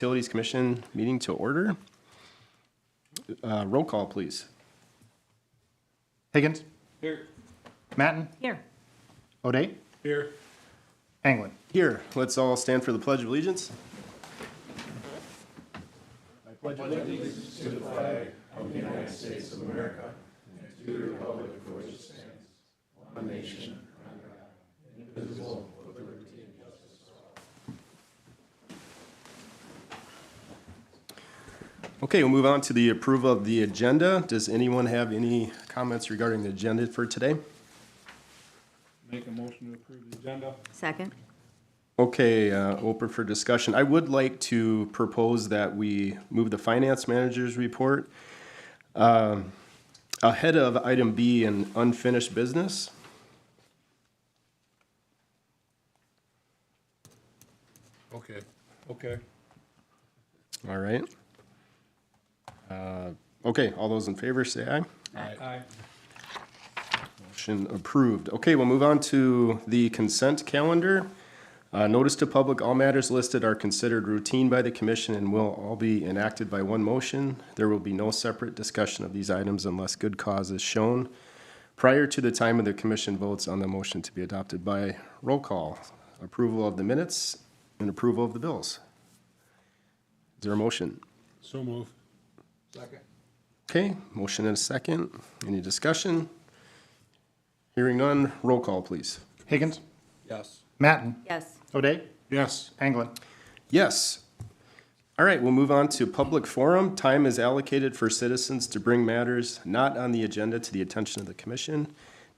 Utilities Commission meeting to order. Roll call, please. Higgins. Here. Matten. Here. O'Day. Here. Anglin. Here, let's all stand for the Pledge of Allegiance. Okay, we'll move on to the approval of the agenda. Does anyone have any comments regarding the agenda for today? Make a motion to approve the agenda. Second. Okay, open for discussion. I would like to propose that we move the finance manager's report ahead of item B in unfinished business. Okay. All right. Okay, all those in favor say aye. Aye. Motion approved. Okay, we'll move on to the consent calendar. Notice to public, all matters listed are considered routine by the commission and will all be enacted by one motion. There will be no separate discussion of these items unless good cause is shown prior to the time of the commission votes on the motion to be adopted by roll call. Approval of the minutes and approval of the bills. Is there a motion? So move. Second. Okay, motion and a second. Any discussion? Hearing none, roll call, please. Higgins. Yes. Matten. Yes. O'Day. Yes. Anglin. Yes. All right, we'll move on to public forum. Time is allocated for citizens to bring matters not on the agenda to the attention of the commission.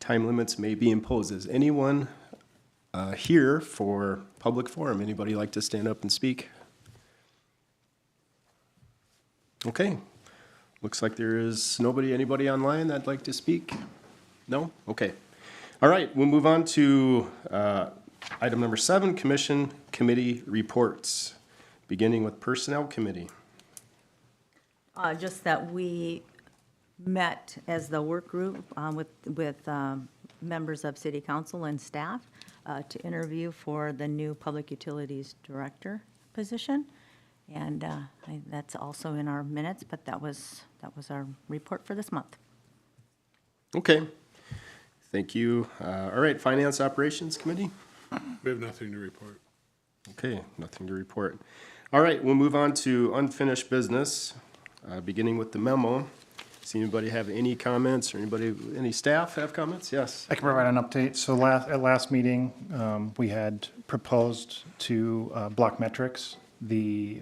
Time limits may be imposed. Is anyone here for public forum? Anybody like to stand up and speak? Okay. Looks like there is anybody online that'd like to speak? No? Okay. All right, we'll move on to item number 7, commission committee reports, beginning with Personnel Committee. Just that we met as the work group with members of city council and staff to interview for the new public utilities director position. And that's also in our minutes, but that was our report for this month. Okay. Thank you. All right, Finance Operations Committee. We have nothing to report. Okay, nothing to report. All right, we'll move on to unfinished business, beginning with the memo. Does anybody have any comments or any staff have comments? Yes. I can provide an update. So at last meeting, we had proposed to Block Metrics the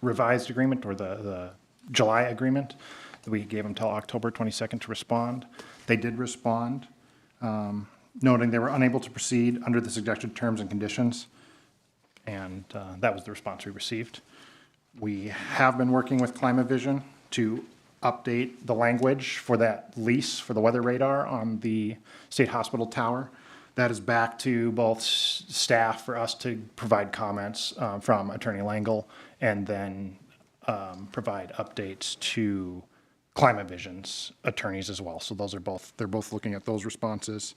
revised agreement or the July agreement. We gave them till October 22nd to respond. They did respond, noting they were unable to proceed under the suggested terms and conditions. And that was the response we received. We have been working with ClimaVision to update the language for that lease for the weather radar on the State Hospital Tower. That is back to both staff for us to provide comments from Attorney Langle and then provide updates to ClimaVision's attorneys as well. So they're both looking at those responses.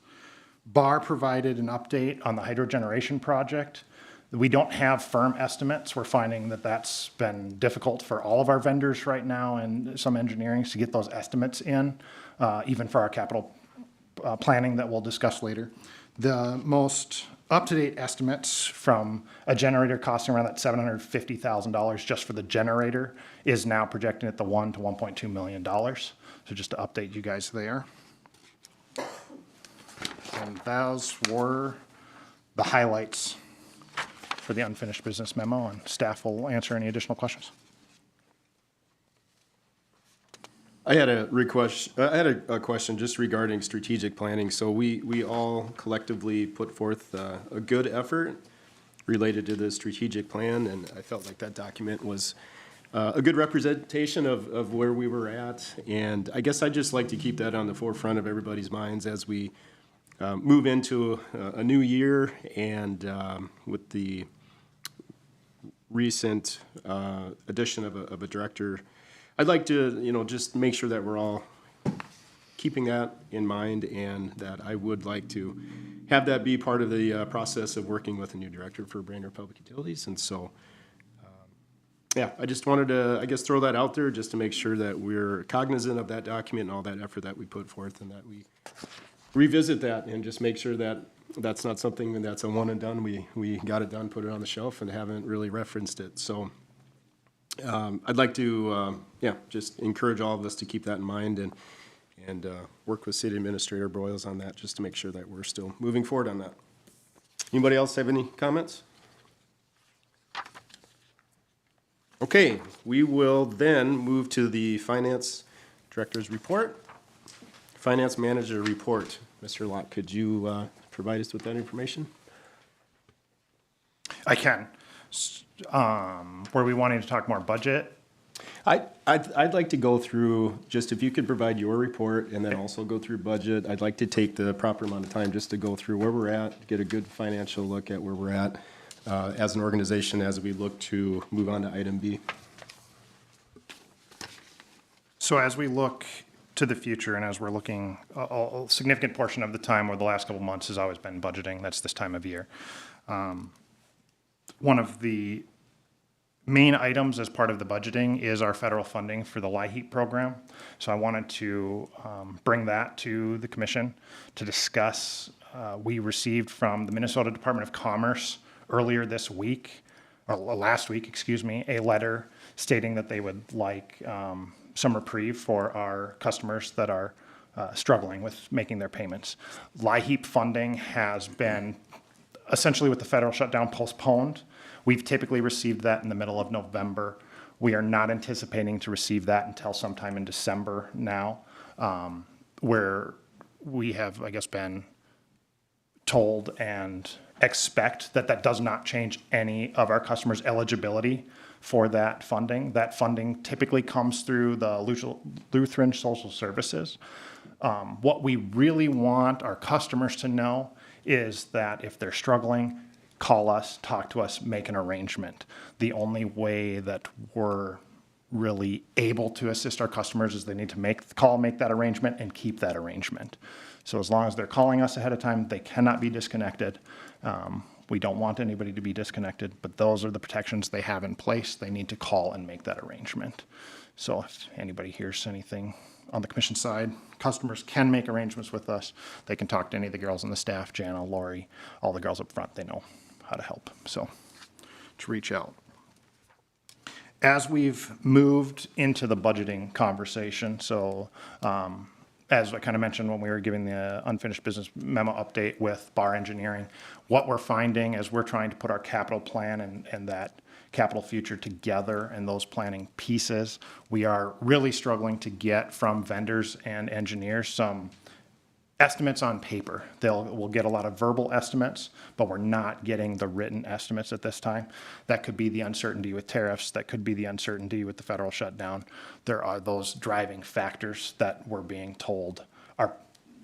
BAR provided an update on the hydrogeneration project. We don't have firm estimates. We're finding that that's been difficult for all of our vendors right now and some engineering to get those estimates in, even for our capital planning that we'll discuss later. The most up-to-date estimates from a generator costing around that $750,000 just for the generator is now projecting at the $1 to $1.2 million. So just to update you guys there. And those were the highlights for the unfinished business memo, and staff will answer any additional questions. I had a question just regarding strategic planning. So we all collectively put forth a good effort related to the strategic plan, and I felt like that document was a good representation of where we were at. And I guess I'd just like to keep that on the forefront of everybody's minds as we move into a new year, and with the recent addition of a director, I'd like to, just make sure that we're all keeping that in mind, and that I would like to have that be part of the process of working with a new director for Brainerd Public Utilities. And so yeah, I just wanted to, I guess, throw that out there just to make sure that we're cognizant of that document and all that effort that we put forth and that we revisit that and just make sure that that's not something that's a one and done. We got it done, put it on the shelf and haven't really referenced it. So I'd like to, yeah, just encourage all of us to keep that in mind and work with City Administrator Broyles on that just to make sure that we're still moving forward on that. Anybody else have any comments? Okay, we will then move to the Finance Director's report. Finance Manager report. Mr. Locke, could you provide us with that information? I can. Were we wanting to talk more budget? I'd like to go through, just if you could provide your report and then also go through budget. I'd like to take the proper amount of time just to go through where we're at, get a good financial look at where we're at as an organization as we look to move on to item B. So as we look to the future and as we're looking, a significant portion of the time over the last couple of months has always been budgeting. That's this time of year. One of the main items as part of the budgeting is our federal funding for the LIHEAP program. So I wanted to bring that to the commission to discuss. We received from the Minnesota Department of Commerce earlier this week, or last week, excuse me, a letter stating that they would like some reprieve for our customers that are struggling with making their payments. LIHEAP funding has been essentially with the federal shutdown postponed. We've typically received that in the middle of November. We are not anticipating to receive that until sometime in December now, where we have, I guess, been told and expect that that does not change any of our customers' eligibility for that funding. That funding typically comes through the Lutheran Social Services. What we really want our customers to know is that if they're struggling, call us, talk to us, make an arrangement. The only way that we're really able to assist our customers is they need to make that arrangement and keep that arrangement. So as long as they're calling us ahead of time, they cannot be disconnected. We don't want anybody to be disconnected, but those are the protections they have in place. They need to call and make that arrangement. So if anybody hears anything on the commission side, customers can make arrangements with us. They can talk to any of the girls on the staff, Jana, Lori, all the girls up front. They know how to help. So to reach out. As we've moved into the budgeting conversation, so as I kind of mentioned when we were giving the unfinished business memo update with Bar Engineering, what we're finding as we're trying to put our capital plan and that capital future together and those planning pieces, we are really struggling to get from vendors and engineers some estimates on paper. We'll get a lot of verbal estimates, but we're not getting the written estimates at this time. That could be the uncertainty with tariffs. That could be the uncertainty with the federal shutdown. There are those driving factors that we're being told are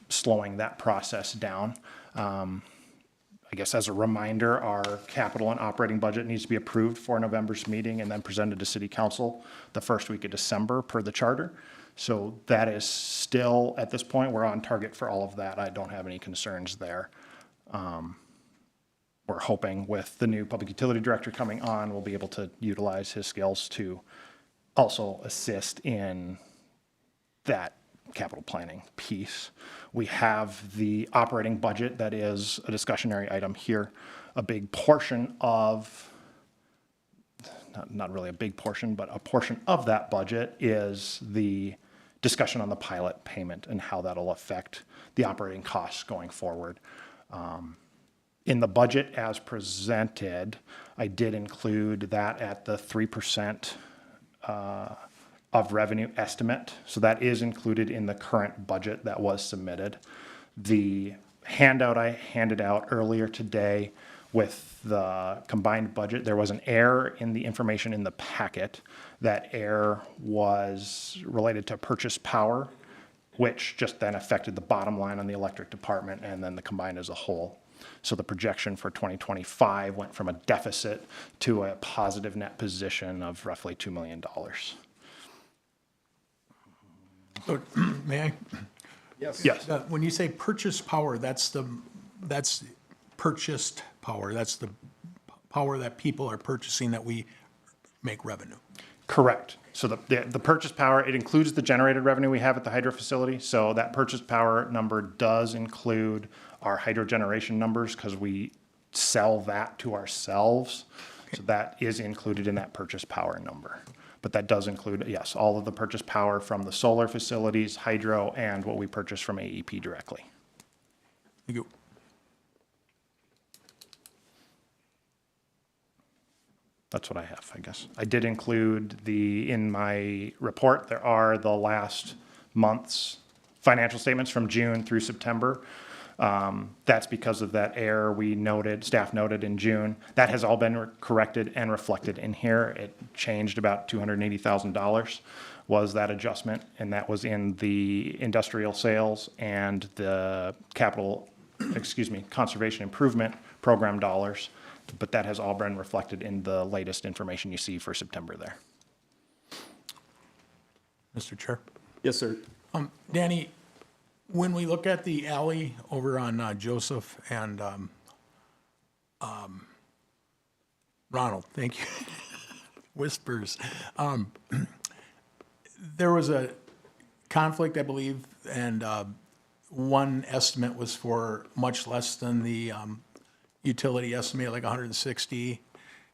slowing that process down. I guess as a reminder, our capital and operating budget needs to be approved for November's meeting and then presented to City Council the first week of December per the charter. So that is still, at this point, we're on target for all of that. I don't have any concerns there. We're hoping with the new Public Utility Director coming on, we'll be able to utilize his skills to also assist in that capital planning piece. We have the operating budget that is a discussionary item here. A big portion of, not really a big portion, but a portion of that budget is the discussion on the pilot payment and how that'll affect the operating costs going forward. In the budget as presented, I did include that at the 3% of revenue estimate. So that is included in the current budget that was submitted. The handout I handed out earlier today with the combined budget, there was an error in the information in the packet. That error was related to purchase power, which just then affected the bottom line on the electric department and then the combined as a whole. So the projection for 2025 went from a deficit to a positive net position of roughly $2 million. So, may I? Yes. Yes. When you say purchase power, that's purchased power. That's the power that people are purchasing that we make revenue. Correct. So the purchase power, it includes the generated revenue we have at the hydro facility. So that purchase power number does include our hydro generation numbers because we sell that to ourselves. So that is included in that purchase power number. But that does include, yes, all of the purchase power from the solar facilities, hydro, and what we purchase from AEP directly. Thank you. That's what I have, I guess. I did include in my report, there are the last month's financial statements from June through September. That's because of that error staff noted in June. That has all been corrected and reflected in here. It changed about $280,000 was that adjustment, and that was in the industrial sales and the conservation improvement program dollars. But that has all been reflected in the latest information you see for September there. Mr. Chair. Yes, sir. Danny, when we look at the alley over on Joseph and Ronald, thank you, Whispers, there was a conflict, I believe, and one estimate was for much less than the utility estimate, like 160.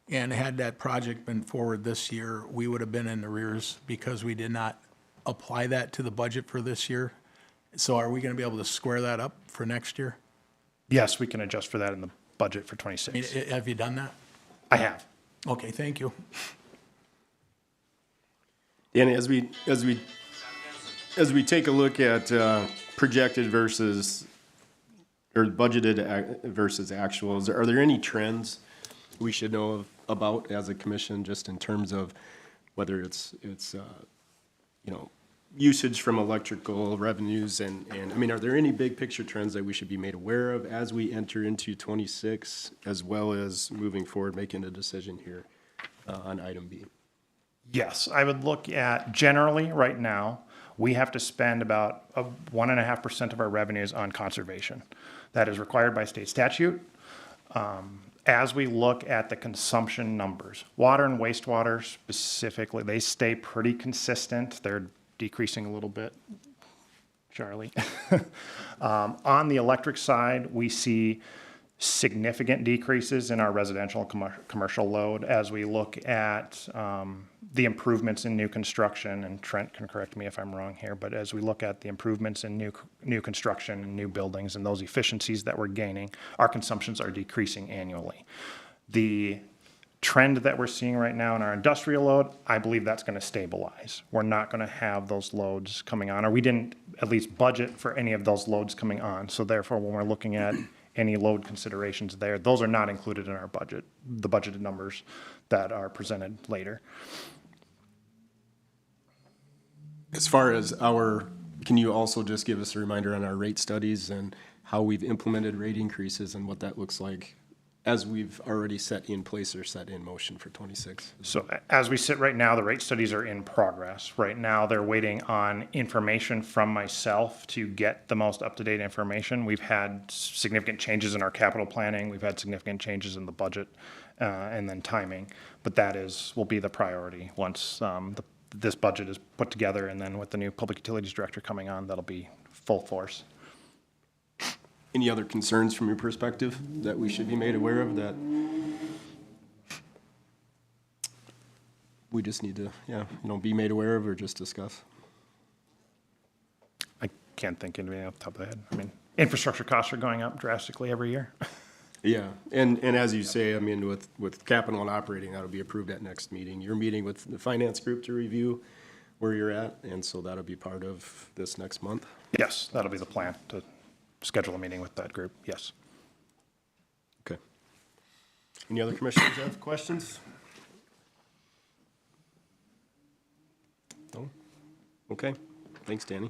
And had that project been forward this year, we would have been in arrears because we did not apply that to the budget for this year. So are we going to be able to square that up for next year? Yes, we can adjust for that in the budget for I mean, 26. have you done that? I have. Okay, thank you. Danny, as we take a look at projected versus, or budgeted versus actuals, are there any trends we should know about as a commission, just in terms of whether it's usage from electrical revenues and I mean, are there any big picture trends that we should be made aware of as we enter into 26, as well as moving forward, making a decision here on item B? Yes, I would look at generally right now, we have to spend about 1.5% of our revenues on conservation. That is required by state statute. As we look at the consumption numbers, water and wastewater specifically, they stay pretty consistent. They're decreasing a little bit, Charlie. On the electric side, we see significant decreases in our residential and commercial load as we look at the improvements in new construction, and Trent can correct me if I'm wrong here, but as we look at the improvements in new construction and new buildings and those efficiencies that we're gaining, our consumptions are decreasing annually. The trend that we're seeing right now in our industrial load, I believe that's going to stabilize. We're not going to have those loads coming on, or we didn't at least budget for any of those loads coming on. So therefore, when we're looking at any load considerations there, those are not included in our budget, the budgeted numbers that are presented later. As far as can you also just give us a reminder on our rate studies and how we've implemented rate increases and what that looks like as we've already set in place or set in motion for 26? So as we sit right now, the rate studies are in progress. Right now, they're waiting on information from myself to get the most up-to-date information. We've had significant changes in our capital planning. We've had significant changes in the budget and then timing. But that will be the priority once this budget is put together, and then with the new Public Utilities Director coming on, that'll be full force. Any other concerns from your perspective that we should be made aware of that we just need to, be made aware of or just discuss? I can't think of anything off the top of the head. I mean, infrastructure costs are going up drastically every year. Yeah, and as you say, I mean, with capital and operating, that'll be approved at next meeting. You're meeting with the finance group to review where you're at, and so that'll be part of this next month. Yes, that'll be the plan, to schedule a meeting with that group, yes. Okay. Any other commissioners have questions? No? Okay, thanks, Danny.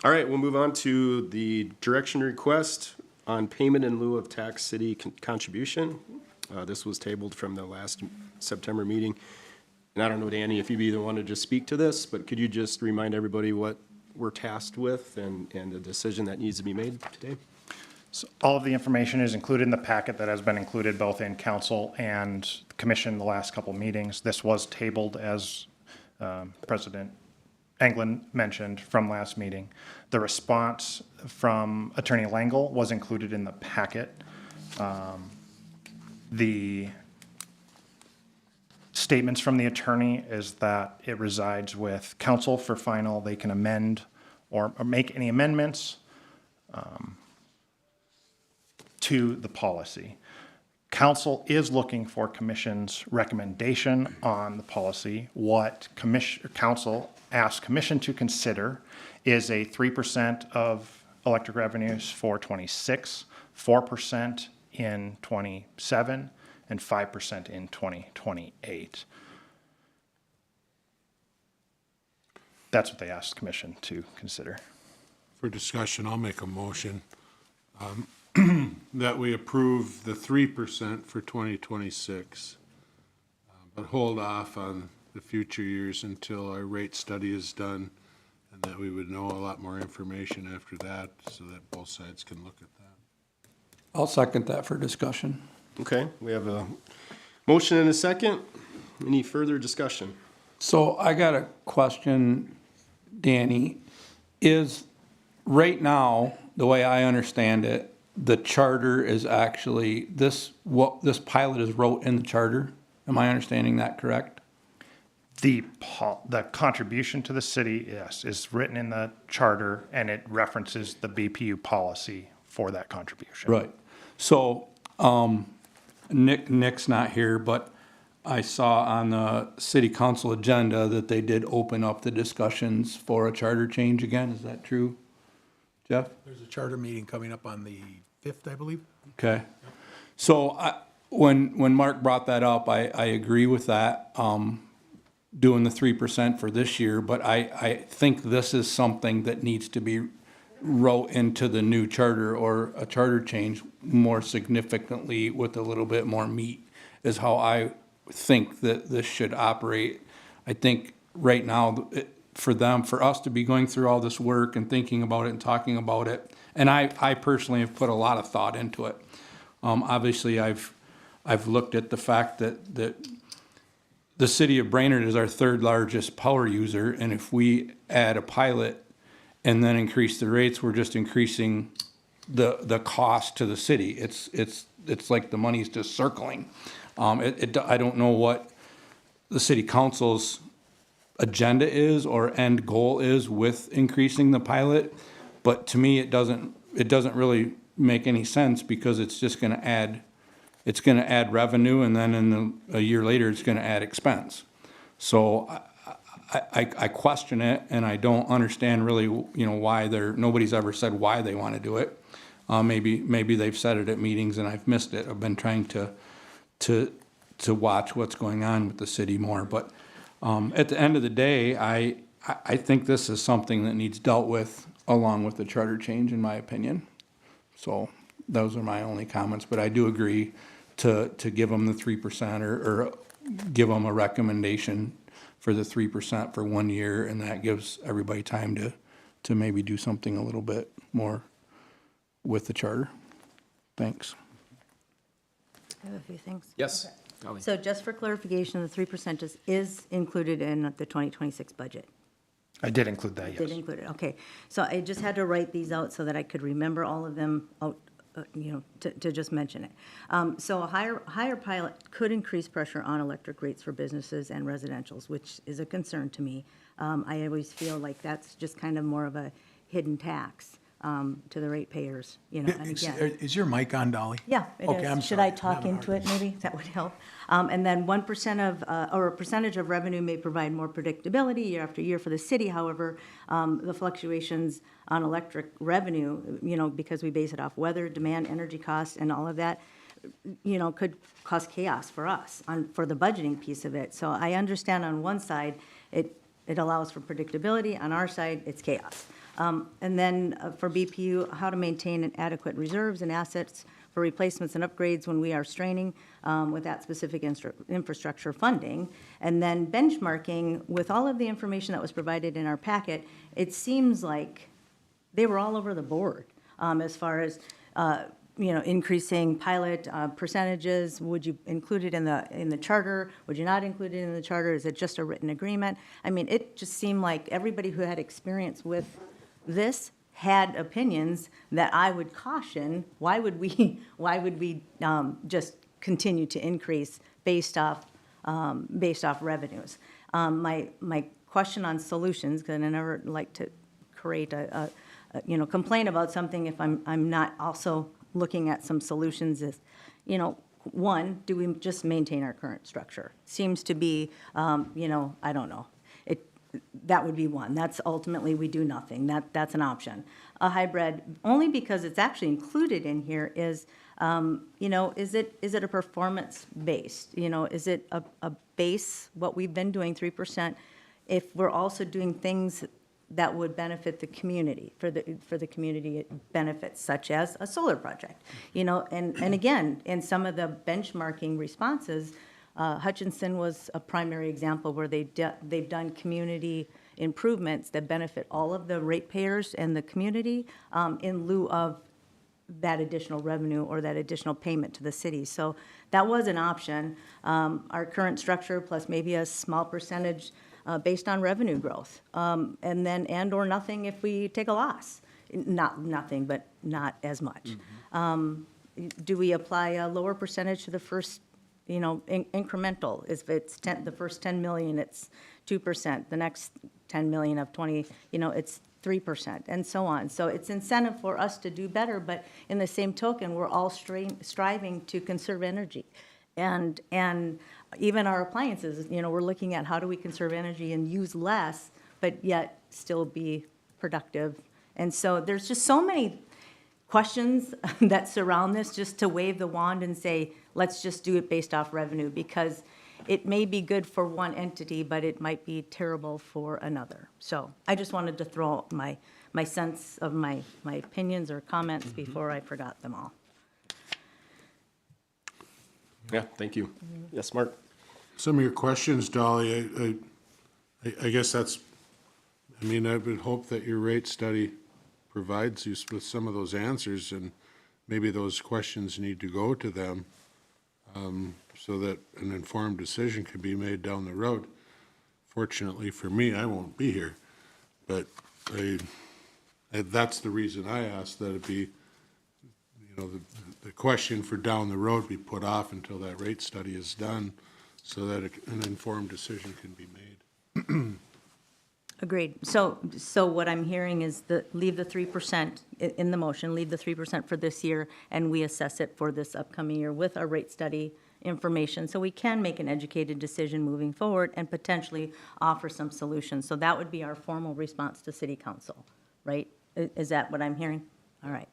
All right, we'll move on to the direction request on payment in lieu of tax city contribution. This was tabled from the last September meeting. And I don't know, Danny, if you'd either want to just speak to this, but could you just remind everybody what we're tasked with and the decision that needs to be made today? So all of the information is included in the packet that has been included both in council and commission the last couple meetings. This was tabled, as President Anglin mentioned, from last meeting. The response from Attorney Langle was included in the packet. The statements from the attorney is that it resides with council for final. They can amend or make any amendments to the policy. Council is looking for commission's recommendation on the policy. What council asked commission to consider is a 3% of electric revenues for 26, 4% in 27, and 5% in 2028. That's what they asked commission to consider. For discussion, I'll make a motion that we approve the 3% for 2026, but hold off on the future years until our rate study is done, and that we would know a lot more information after that so that both sides can look at that. I'll second that for discussion. Okay, we have a motion and a second. Any further discussion? So I got a question, Danny. Is, right now, the way I understand it, the charter is actually, this pilot is wrote in the charter? Am I understanding that correct? The contribution to the city, yes, is written in the charter, and it references the BPU policy for that contribution. Right. So, Nick's not here, but I saw on the city council agenda that they did open up the discussions for a charter change again. Is that true, Jeff? There's a charter meeting coming up on the 5th, I believe. Okay. So when Mark brought that up, I agree with that, doing the 3% for this year, but I think this is something that needs to be wrote into the new charter, or a charter change more significantly with a little bit more meat, is how I think that this should operate. I think right now, for us to be going through all this work and thinking about it and talking about it, and I personally have put a lot of thought into it. Obviously, I've looked at the fact that the city of Brainerd is our third largest power user, and if we add a pilot and then increase the rates, we're just increasing the cost to the city. It's like the money's just circling. I don't know what the city council's agenda is or end goal is with increasing the pilot, but to me, it doesn't really make any sense, because it's just gonna add revenue, and then a year later, it's gonna add expense. So I question it, and I don't understand really, why nobody's ever said why they want to do it. Maybe they've said it at meetings and I've missed it. I've been trying to watch what's going on with the city more. But at the end of the day, I think this is something that needs dealt with along with the charter change, in my opinion. So those are my only comments, but I do agree to give them the 3% or give them a recommendation for the 3% for 1 year, and that gives everybody time to maybe do something a little bit more with the charter. Thanks. I have a few things. Yes. So just for clarification, the 3% is included in the 2026 budget. I did include that, yes. Did include it, okay. So I just had to write these out so that I could remember all of them out, to just mention it. So a higher pilot could increase pressure on electric rates for businesses and residentials, which is a concern to me. I always feel like that's just kind of more of a hidden tax to the ratepayers, and again. Is your mic on, Dolly? Yeah, it Okay, is. I'm Should sorry. I talk I'm having a into hard it, maybe? That would help. And then 1% of, or a percentage of revenue may provide more predictability year after year for the city. However, the fluctuations on electric revenue, because we base it off weather, demand, energy costs, and all of that, could cause chaos for us for the budgeting piece of it. So I understand on one side, it allows for predictability. On our side, it's chaos. And then for BPU, how to maintain adequate reserves and assets for replacements and upgrades when we are straining with that specific infrastructure funding. And then benchmarking with all of the information that was provided in our packet, it seems like they were all over the board as far as increasing pilot percentages? Would you include it in the charter? Would you not include it in the charter? Is it just a written agreement? I mean, it just seemed like everybody who had experience with this had opinions that I would caution, why would we just continue to increase based off revenues? My question on solutions, because I never like to create complain about something if I'm not also looking at some solutions is, one, do we just maintain our current structure? Seems to be, I don't know. That would be one. That's ultimately, we do nothing. That's an option. A hybrid, only because it's actually included in here is, is it a performance-based? Is it a base, what we've been doing, 3%, if we're also doing things that would benefit the community, for the community benefits, such as a solar project, and again, in some of the benchmarking responses, Hutchinson was a primary example where they've done community improvements that benefit all of the ratepayers and the community in lieu of that additional revenue or that additional payment to the city. So that was an option. Our current structure plus maybe a small percentage based on revenue growth, and/or nothing if we take a loss. Not nothing, but not as much. Do we apply a lower percentage to the first, incremental? If it's the first 10 million, it's 2%. The next 10 million of 20, it's 3%, and so on. So it's incentive for us to do better, but in the same token, we're all striving to conserve energy. And even our appliances, we're looking at how do we conserve energy and use less, but yet still be productive. And so there's just so many questions that surround this, just to wave the wand and say, let's just do it based off revenue, because it may be good for one entity, but it might be terrible for another. So I just wanted to throw out my sense of my opinions or comments before I forgot them all. Yeah, thank you. Yes, Mark? Some of your questions, Dolly, I guess I would hope that your rate study provides you with some of those answers, and maybe those questions need to go to them so that an informed decision can be made down the road. Fortunately for me, I won't be here, but that's the reason I asked that it be, the question for down the road be put off until that rate study is done so that an informed decision can be made. Agreed. So what I'm hearing is leave the 3% in the motion, leave the 3% for this year, and we assess it for this upcoming year with our rate study information, so we can make an educated decision moving forward and potentially offer some solutions. So that would be our formal response to City Council, right? Is that what I'm hearing? All right.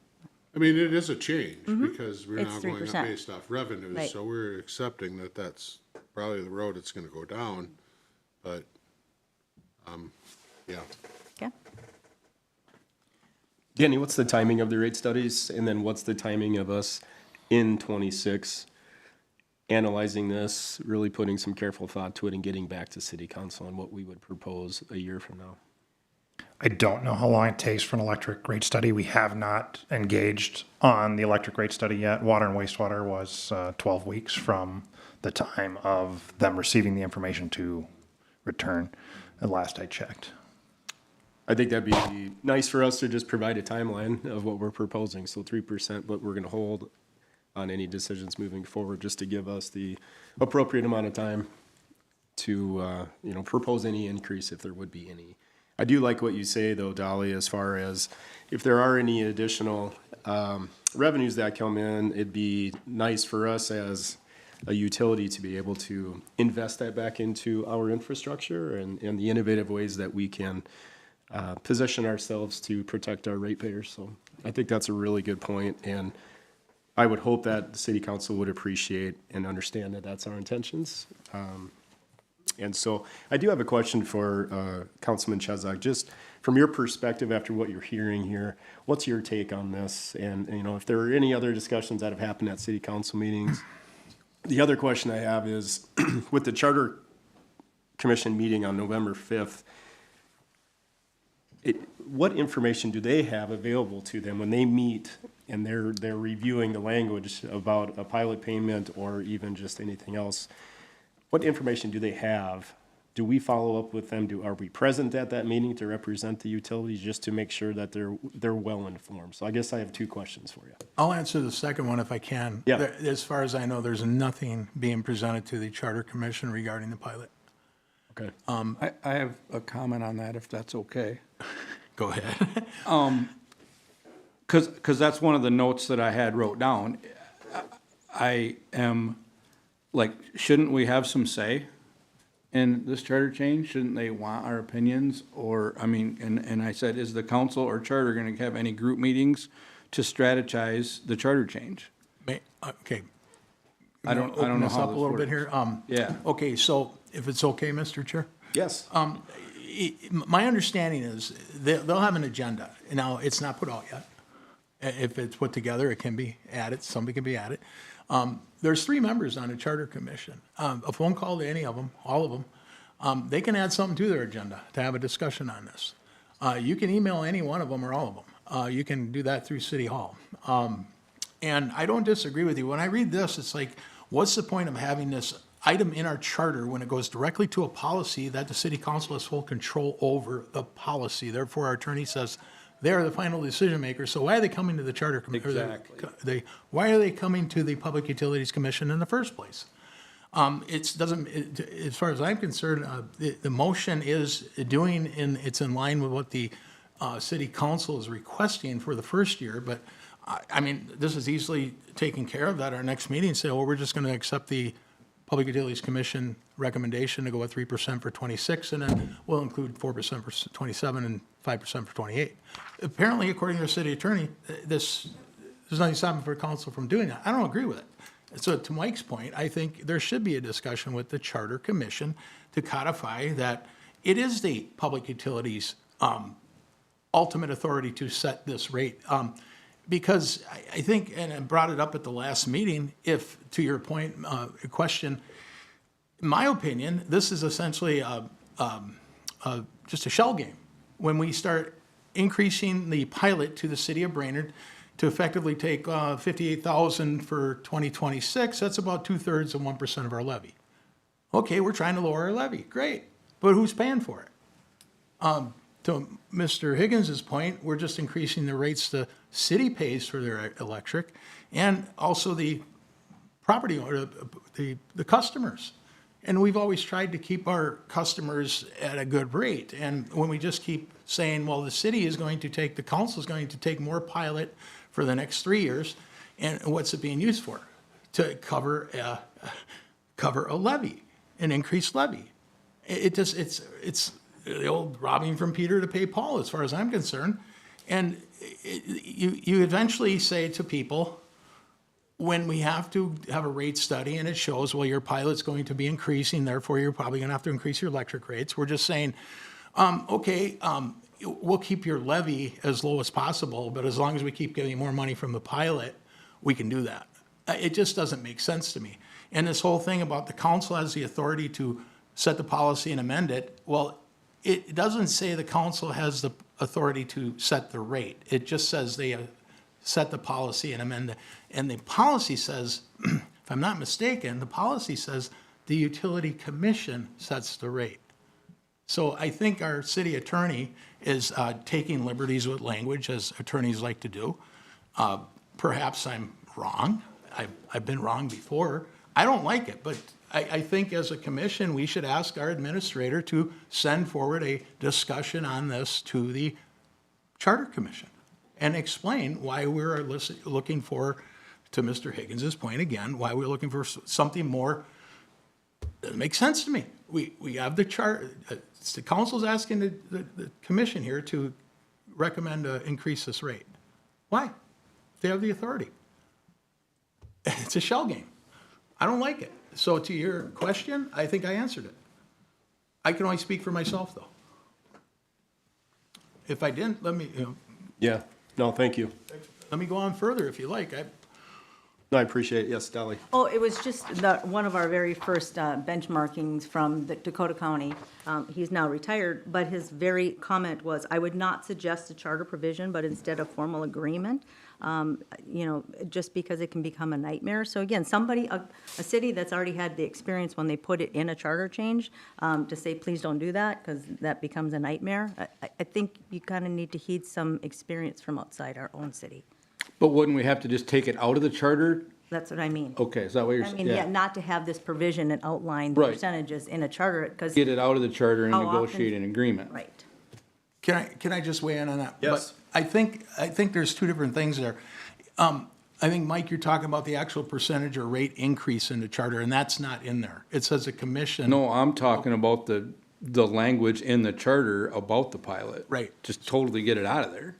I mean, it is a change because we're It's now going 3%. up based off revenues, Right. so we're accepting that that's probably the road it's gonna go down, but, yeah. Okay. Danny, what's the timing of the rate studies? And then what's the timing of us in '26 analyzing this, really putting some careful thought to it and getting back to City Council on what we would propose a year from now? I don't know how long it takes for an electric rate study. We have not engaged on the electric rate study yet. Water and wastewater was 12 weeks from the time of them receiving the information to return, the last I checked. I think that'd be nice for us to just provide a timeline of what we're proposing. So 3%, but we're gonna hold on any decisions moving forward, just to give us the appropriate amount of time to, propose any increase if there would be any. I do like what you say, though, Dolly, as far as if there are any additional revenues that come in, it'd be nice for us as a utility to be able to invest that back into our infrastructure and the innovative ways that we can position ourselves to protect our ratepayers. So I think that's a really good point, and I would hope that the City Council would appreciate and understand that that's our intentions. And so I do have a question for Councilman Chesak. Just from your perspective, after what you're hearing here, what's your take on this? And if there are any other discussions that have happened at City Council meetings. The other question I have is, with the Charter Commission meeting on November 5th, what information do they have available to them when they meet and they're reviewing the language about a pilot payment or even just anything else? What information do they have? Do we follow up with them? Are we present at that meeting to represent the utilities just to make sure that they're well informed? So I guess I have two questions for you. I'll answer the second one if I can. Yeah. As far as I know, there's nothing being presented to the Charter Commission regarding the pilot. Okay. I have a comment on that, if that's okay. Go ahead. Because that's one of the notes that I had wrote down. I am, like, shouldn't we have some say in this charter change? Shouldn't they want our opinions? Or, I mean, and I said, is the council or charter going to have any group meetings to strategize the charter change? Okay. I don't Open know this how up a this little bit works. here. Yeah. Okay, so if it's okay, Mr. Chair? Yes. My understanding is they'll have an agenda. Now, it's not put out yet. If it's put together, it can be added, somebody can be added. There's 3 members on the Charter Commission. A phone call to any of them, all of them, they can add something to their agenda to have a discussion on this. You can email any one of them or all of them. You can do that through City Hall. And I don't disagree with you. When I read this, it's like, what's the point of having this item in our charter when it goes directly to a policy that the city council has full control over the policy? Therefore, our attorney says they are the final decision maker. So why are they coming to the charter commission? Exactly. Why are they coming to the Public Utilities Commission in the first place? As far as I'm concerned, the motion is it's in line with what the city council is requesting for the first year, but I mean, this is easily taken care of at our next meeting. Say, well, we're just going to accept the Public Utilities Commission recommendation to go with 3% for 26, and then we'll include 4% for 27 and 5% for 28. Apparently, according to the city attorney, there's nothing stopping for council from doing that. I don't agree with it. So to Mike's point, I think there should be a discussion with the Charter Commission to codify that it is the Public Utilities ultimate authority to set this rate. Because I think, and I brought it up at the last meeting, if, to your point, question, in my opinion, this is essentially just a shell game. When we start increasing the pilot to the city of Brainerd to effectively take 58,000 for 2026, that's about 2/3 of 1% of our levy. Okay, we're trying to lower our levy, great, but who's paying for it? To Mr. Higgins's point, we're just increasing the rates the city pays for their electric, and also the property owner, the customers. And we've always tried to keep our customers at a good rate. And when we just keep saying, well, the city is going to take, the council is going to take more pilot for the next 3 years, and what's it being used for? To cover a levy, an increased levy. It's the old robbing from Peter to pay Paul, as far as I'm concerned. And you eventually say to people, when we have to have a rate study and it shows, well, your pilot's going to be increasing, therefore you're probably going to have to increase your electric rates. We're just saying, we'll keep your levy as low as possible, but as long as we keep getting more money from the pilot, we can do that. It just doesn't make sense to me. And this whole thing about the council has the authority to set the policy and amend it, well, it doesn't say the council has the authority to set the rate. It just says they set the policy and amend it. And the policy says, if I'm not mistaken, the policy says the utility commission sets the rate. So I think our city attorney is taking liberties with language, as attorneys like to do. Perhaps I'm wrong. I've been wrong before. I don't like it, but I think as a commission, we should ask our administrator to send forward a discussion on this to the Charter Commission and explain why we're looking for, to Mr. Higgins's point again, why we're looking for something more that makes sense to me. We have the chart, the council's asking the commission here to recommend to increase this rate. Why? They have the authority. It's a shell game. I don't like it. So to your question, I think I answered it. I can only speak for myself, though. If I didn't, let me Yeah. No, thank you. go on further if you like. No, I appreciate it. Yes, Dolly. Oh, it was just one of our very first benchmarkings from the Dakota County. He's now retired, but his very comment was, I would not suggest a charter provision, but instead a formal agreement, just because it can become a nightmare. So again, a city that's already had the experience when they put it in a charter change, to say, please don't do that, because that becomes a nightmare. I think you kind of need to heed some experience from outside our own city. But wouldn't we have to just take it out of the charter? That's what I mean. Okay, is that what you're I saying? mean, yeah, not to have this provision and outline the Right. percentages in a charter, because, Get it out of the charter and How often- negotiate an agreement. right. Can I just weigh in on that? Yes. But I think there's two different things there. I think, Mike, you're talking about the actual percentage or rate increase in the charter, and that's not in there. It says a commission. No, I'm talking about the language in the charter about the pilot. Right. Just totally get it out of there.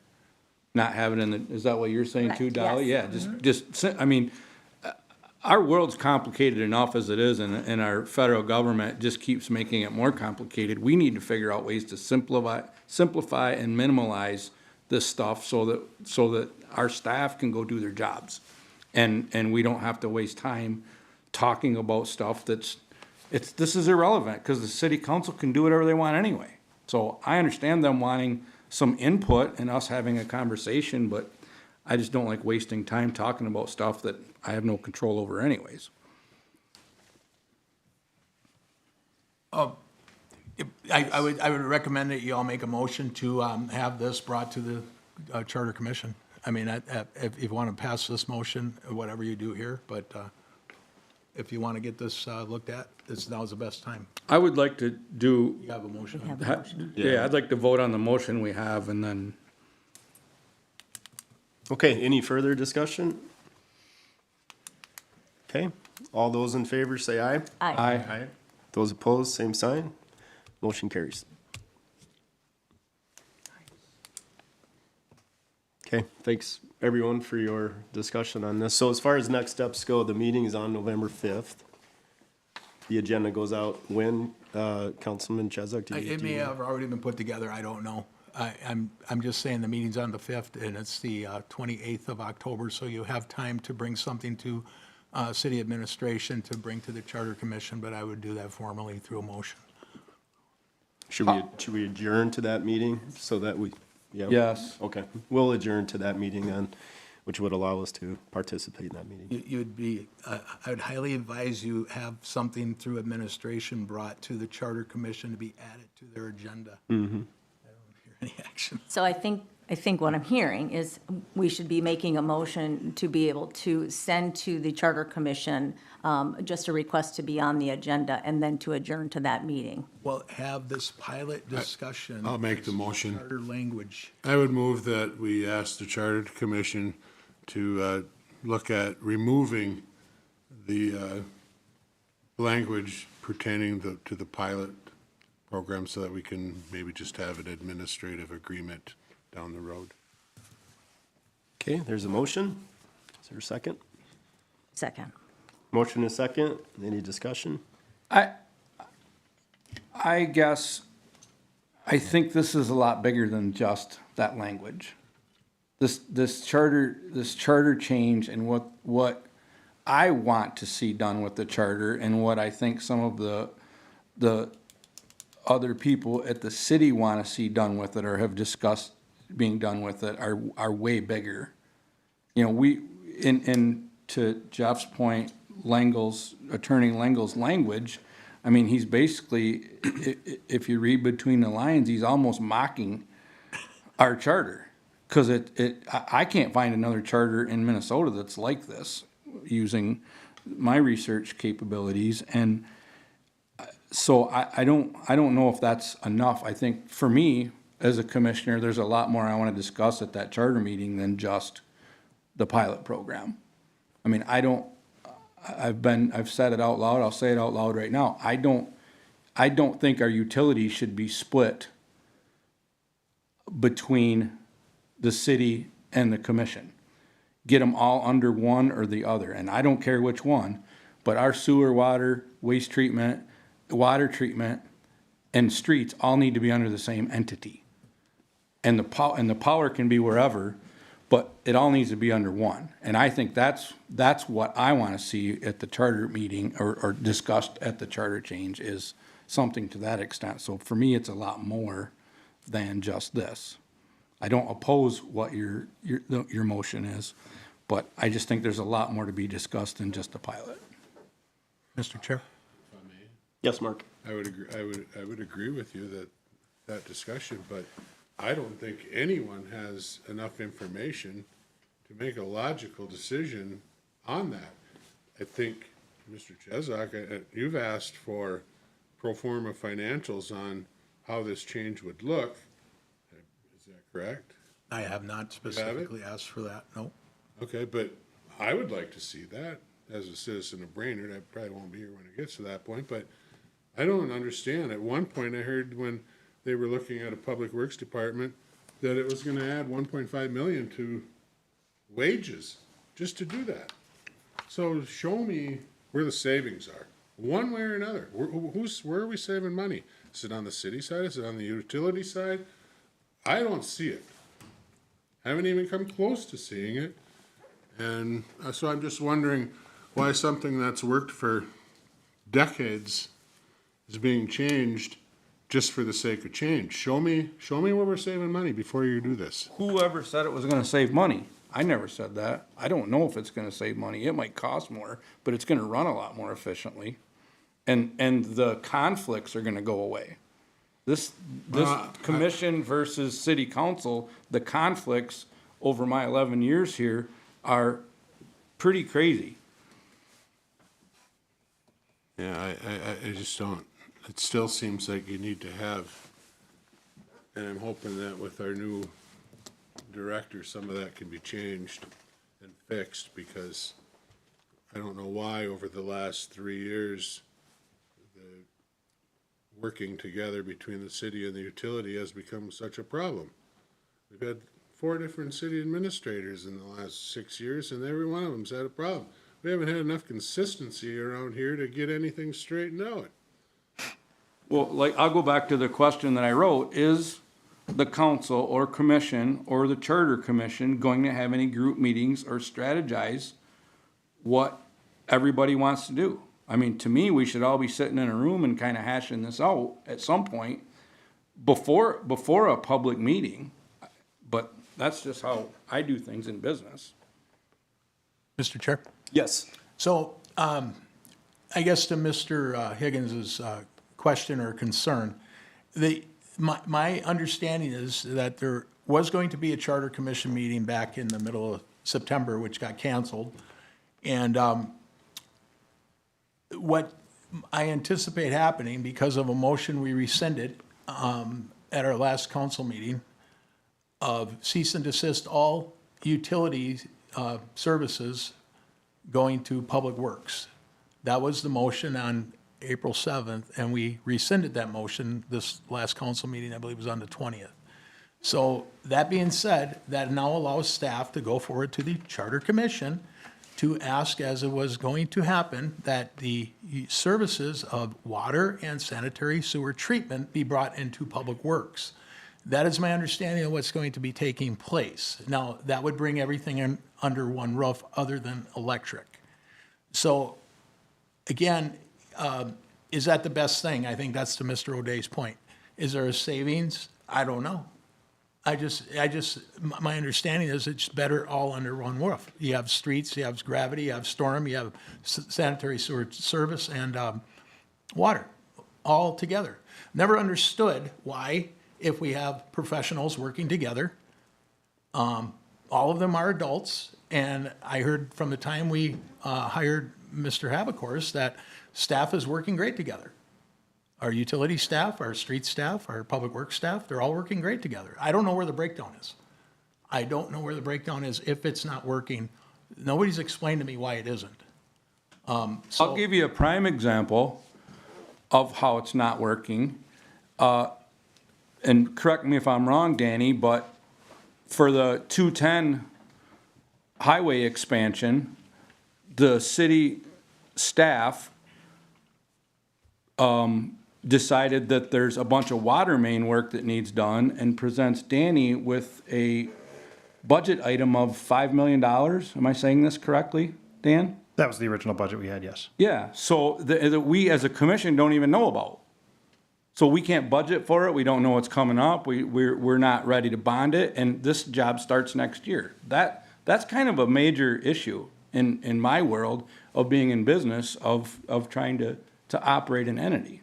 Not have it in the, is that what you're saying too, Correct, Dolly? yes. Yeah, I mean, our world's complicated enough as it is, and our federal government just keeps making it more complicated. We need to figure out ways to simplify and minimalize this stuff so that our staff can go do their jobs. And we don't have to waste time talking about stuff this is irrelevant, because the city council can do whatever they want anyway. So I understand them wanting some input and us having a conversation, but I just don't like wasting time talking about stuff that I have no control over anyways. I would recommend that you all make a motion to have this brought to the Charter Commission. I mean, if you want to pass this motion, whatever you do here, but if you want to get this looked at, now's the best time. I would like to do, You have a motion. Have a motion. yeah, I'd like to vote on the motion we have and then, Okay, any further discussion? Okay, all those in favor say aye. aye. Those opposed, same sign. Motion carries. Okay, thanks everyone for your discussion on this. So as far as next steps go, the meeting is on November 5th. The agenda goes out when, Councilman Chesak? It may have already been put together, I don't know. I'm just saying the meeting's on the 5th, and it's the 28th of October, so you have time to bring something to city administration to bring to the Charter Commission, but I would do that formally through a motion. Should we adjourn to that meeting so that we, yeah? Yes. Okay, we'll adjourn to that meeting then, which would allow us to participate in that meeting. You'd be, I would highly advise you have something through administration brought to the Charter Commission to be added to their agenda. I don't hear any action. So I think what I'm hearing is we should be making a motion to be able to send to the Charter Commission just a request to be on the agenda and then to adjourn to that meeting. Well, have this pilot discussion. I'll make the motion. Charter language. I would move that we ask the Charter Commission to look at removing the language pertaining to the pilot program so that we can maybe just have an administrative agreement down the road. Okay, there's a motion. Is there a second? Second. Motion is second. Any discussion? I guess, I think this is a lot bigger than just that language. This charter change and what I want to see done with the charter and what I think some of the other people at the city want to see done with it or have discussed being done with it are way bigger. You know, and to Jeff's point, Attorney Lengel's language, I mean, he's basically, if you read between the lines, he's almost mocking our charter. Because I can't find another charter in Minnesota that's like this, using my research capabilities. And so I don't know if that's enough. I think for me, as a commissioner, there's a lot more I want to discuss at that charter meeting than just the pilot program. I mean, I've said it out loud, I'll say it out loud right now. I don't think our utilities should be split between the city and the commission. Get them all under one or the other, and I don't care which one, but our sewer, water, waste treatment, water treatment, and streets all need to be under the same entity. And the power can be wherever, but it all needs to be under one. And I think that's what I want to see at the charter meeting or discussed at the charter change is something to that extent. So for me, it's a lot more than just this. I don't oppose what your motion is, but I just think there's a lot more to be discussed than just a pilot. Mr. Chair? Yes, Mark? I would agree, I would agree with you that discussion, but I don't think anyone has enough information to make a logical decision on that. I think, Mr. Chesak, you've asked for pro forma financials on how this change would look. Is that correct? I have not specifically asked for that, no. Okay, but I would like to see that as a citizen of Brainerd. I probably won't be here when it gets to that point, but I don't understand. At one point, I heard when they were looking at a public works department that it was gonna add 1.5 million to wages just to do that. So show me where the savings are, one way or another. Where are we saving money? Is it on the city side? Is it on the utility side? I don't see it. I haven't even come close to seeing it. And so I'm just wondering why something that's worked for decades is being changed just for the sake of change. Show me where we're saving money before you do this. Whoever said it was gonna save money? I never said that. I don't know if it's gonna save money. It might cost more, but it's gonna run a lot more efficiently. And the conflicts are gonna go away. This commission versus city council, the conflicts over my 11 years here are pretty crazy. Yeah, I just don't, it still seems like you need to have, and I'm hoping that with our new director, some of that can be changed and fixed, because I don't know why over the last 3 years, the working together between the city and the utility has become such a problem. We've had 4 different city administrators in the last 6 years, and every one of them's had a problem. We haven't had enough consistency around here to get anything straightened out. Well, like, I'll go back to the question that I wrote, is the council or commission or the charter commission going to have any group meetings or strategize what everybody wants to do? I mean, to me, we should all be sitting in a room and kind of hashing this out at some point before a public meeting. But that's just how I do things in business. Mr. Chair? Yes. So, I guess to Mr. Higgins's question or concern, my understanding is that there was going to be a charter commission meeting back in the middle of September, which got canceled. And what I anticipate happening, because of a motion we rescinded at our last council meeting, of cease and desist all utility services going to Public Works. That was the motion on April 7th, and we rescinded that motion this last council meeting, I believe was on the 20th. So that being said, that now allows staff to go forward to the Charter Commission to ask, as it was going to happen, that the services of water and sanitary sewer treatment be brought into Public Works. That is my understanding of what's going to be taking place. Now, that would bring everything in under one roof other than electric. So, again, is that the best thing? I think that's to Mr. O'Day's point. Is there a savings? I don't know. My understanding is it's better all under one roof. You have streets, you have gravity, you have storm, you have sanitary sewer service and water all together. Never understood why, if we have professionals working together, all of them are adults, and I heard from the time we hired Mr. Habakors that staff is working great together. Our utility staff, our street staff, our public works staff, they're all working great together. I don't know where the breakdown is. I don't know where the breakdown is if it's not working. Nobody's explained to me why it isn't. I'll give you a prime example of how it's not working. And correct me if I'm wrong, Danny, but for the 210 highway expansion, the city staff decided that there's a bunch of water main work that needs done and presents Danny with a budget item of $5 million. Am I saying this correctly, Dan? That was the original budget we had, yes. Yeah, so that we as a commission don't even know about. So we can't budget for it, we don't know what's coming up, we're not ready to bond it, and this job starts next year. That's kind of a major issue in my world of being in business, of trying to operate an entity.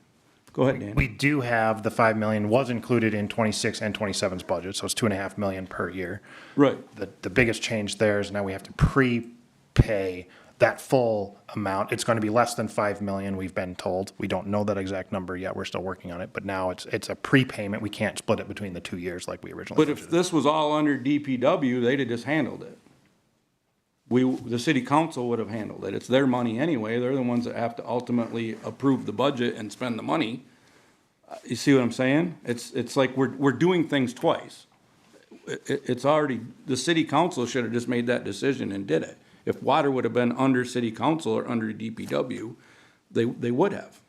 Go ahead, Dan. We do have the 5 million was included in 26 and 27's budget, so it's 2.5 million per year. Right. The biggest change there is now we have to prepay that full amount. It's going to be less than 5 million, we've been told. We don't know that exact number yet. We're still working on it, but now it's a prepayment. We can't split it between the 2 years like we originally But if budgeted. this was all under DPW, they'd have just handled it. The city council would have handled it. It's their money anyway. They're the ones that have to ultimately approve the budget and spend the money. You see what I'm saying? It's like we're doing things twice. It's already, the city council should have just made that decision and did it. If water would have been under city council or under DPW, they would have.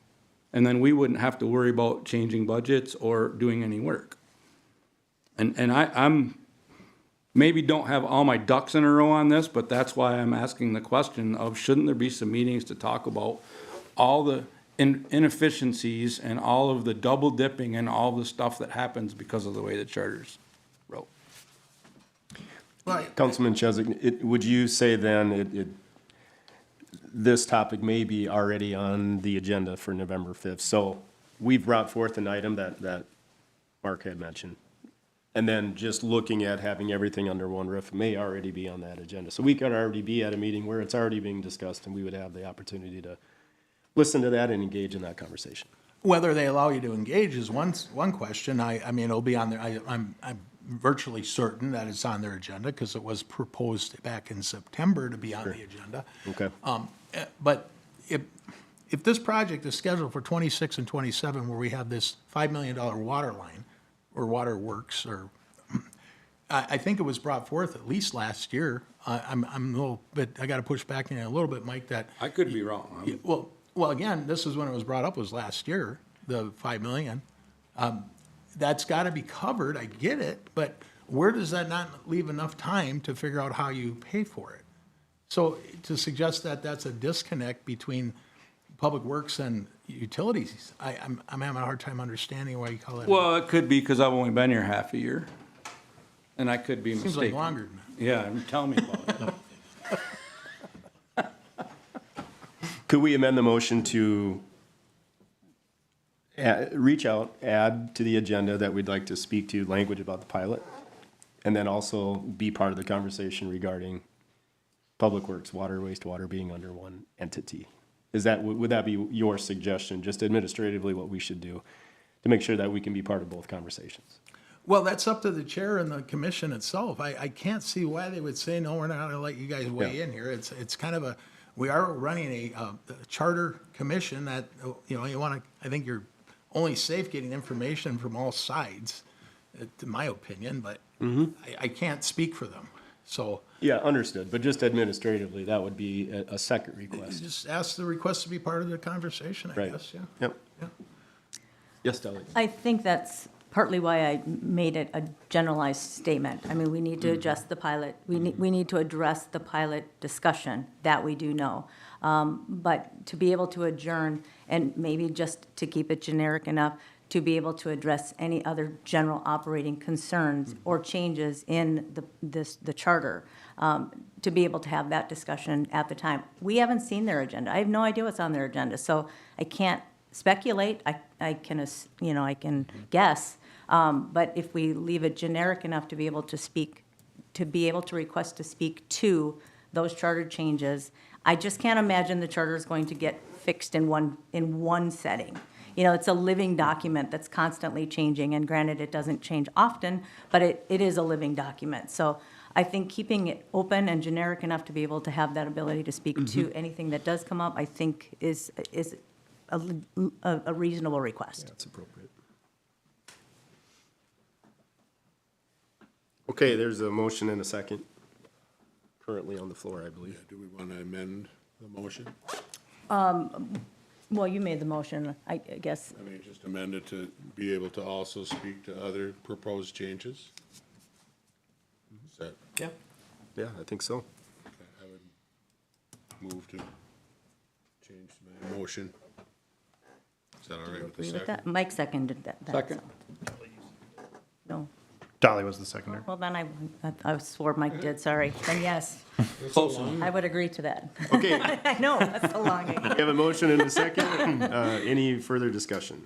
And then we wouldn't have to worry about changing budgets or doing any work. And I'm maybe don't have all my ducks in a row on this, but that's why I'm asking the question of shouldn't there be some meetings to talk about all the inefficiencies and all of the double dipping and all the stuff that happens because of the way the charter's wrote. Councilman Chesak, would you say then this topic may be already on the agenda for November 5th? So we've brought forth an item that Mark had mentioned. And then just looking at having everything under one roof may already be on that agenda. So we could already be at a meeting where it's already being discussed and we would have the opportunity to listen to that and engage in that conversation. Whether they allow you to engage is one question. I mean, it'll be on there. I'm virtually certain that it's on their agenda because it was proposed back in September to be on the agenda. Okay. But if this project is scheduled for 26 and 27, where we have this $5 million water line or water works, or I think it was brought forth at least last year. I'm a little bit, I got to push back in a little bit, Mike, that, I could be wrong. well, again, this is when it was brought up, was last year, the 5 million. That's got to be covered, I get it, but where does that not leave enough time to figure out how you pay for it? So to suggest that that's a disconnect between public works and utilities, I'm having a hard time understanding why you call it. Well, it could be because I've only been here half a year. And I could be Seems mistaken. like longer than that. Yeah, tell me about it. Could we amend the motion to reach out, add to the agenda that we'd like to speak to language about the pilot? And then also be part of the conversation regarding public works, water, wastewater being under one entity? Would that be your suggestion, just administratively what we should do to make sure that we can be part of both conversations? Well, that's up to the chair and the commission itself. I can't see why they would say, no, we're not gonna let you guys weigh in here. It's kind of we are running a charter commission that, you know, I think you're only safe getting information from all sides, in my opinion, but I can't speak for them. So Yeah, understood, but just administratively, that would be a second request. just ask the request to be part of the conversation, I Right. guess, yeah. Yep. Yeah. Yes, Deli? I think that's partly why I made it a generalized statement. I mean, we need to adjust the pilot, we need to address the pilot discussion, that we do know. But to be able to adjourn, and maybe just to keep it generic enough, to be able to address any other general operating concerns or changes in the charter, to be able to have that discussion at the time. We haven't seen their agenda. I have no idea what's on their agenda, so I can't speculate. I can guess. But if we leave it generic enough to be able to speak, to be able to request to speak to those charter changes, I just can't imagine the charter is going to get fixed in one setting. You know, it's a living document that's constantly changing, and granted, it doesn't change often, but it is a living document. So I think keeping it open and generic enough to be able to have that ability to speak to anything that does come up, I think is a reasonable request. That's appropriate. Okay, there's a motion and a second currently on the floor, I believe. Do we want to amend the motion? Well, you made the motion, I guess. I mean, just amend it to be able to also speak to other proposed changes? Is that Yeah. Yeah, I think so. I would move to change my motion. Is that all right with the Agree with second? that? Mike seconded that. Second. so. No, Dolly was the seconder. well, then I swore Mike did, sorry. Then yes, Close enough. I would agree to that. Okay, I know, that's so long. we have a motion and a second. Any further discussion?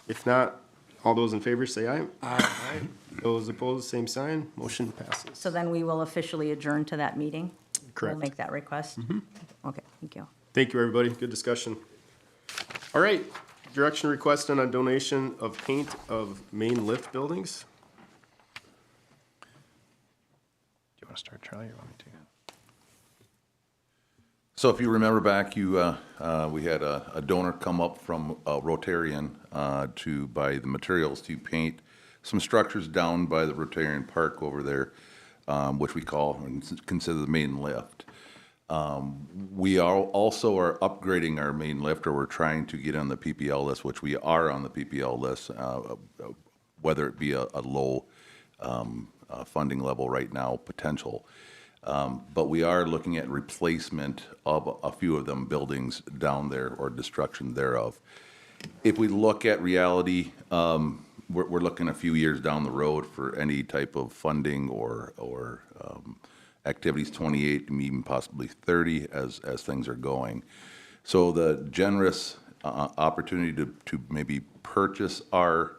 If not, all those in favor say aye. Aye. Those opposed, same sign. Motion passes. So then we will officially adjourn to that meeting? Correct. We'll make that request? Okay, thank you. Thank you, everybody. Good discussion. All right, direction request on a donation of paint of main lift buildings. Do you want to start, Charlie, or want me to? So if you remember back, we had a donor come up from Rotarian to buy the materials to paint some structures down by the Rotarian Park over there, which we call and consider the main lift. We also are upgrading our main lift, or we're trying to get on the PPL list, which we are on the PPL list, whether it be a low funding level right now, potential. But we are looking at replacement of a few of them buildings down there or destruction thereof. If we look at reality, we're looking a few years down the road for any type of funding or activities, 28 and even possibly 30 as things are going. So the generous opportunity to maybe purchase our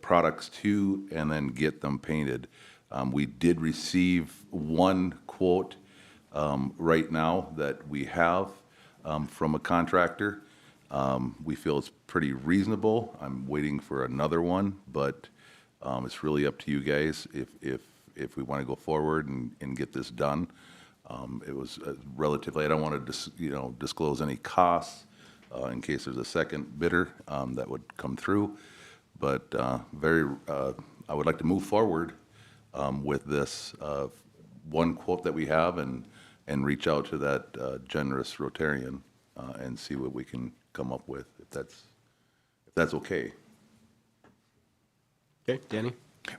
products too and then get them painted. We did receive one quote right now that we have from a contractor. We feel it's pretty reasonable. I'm waiting for another one, but it's really up to you guys if we want to go forward and get this done. It was relatively, I don't want to disclose any costs in case there's a second bidder that would come through. But I would like to move forward with this one quote that we have and reach out to that generous Rotarian and see what we can come up with, if that's okay. Okay, Danny?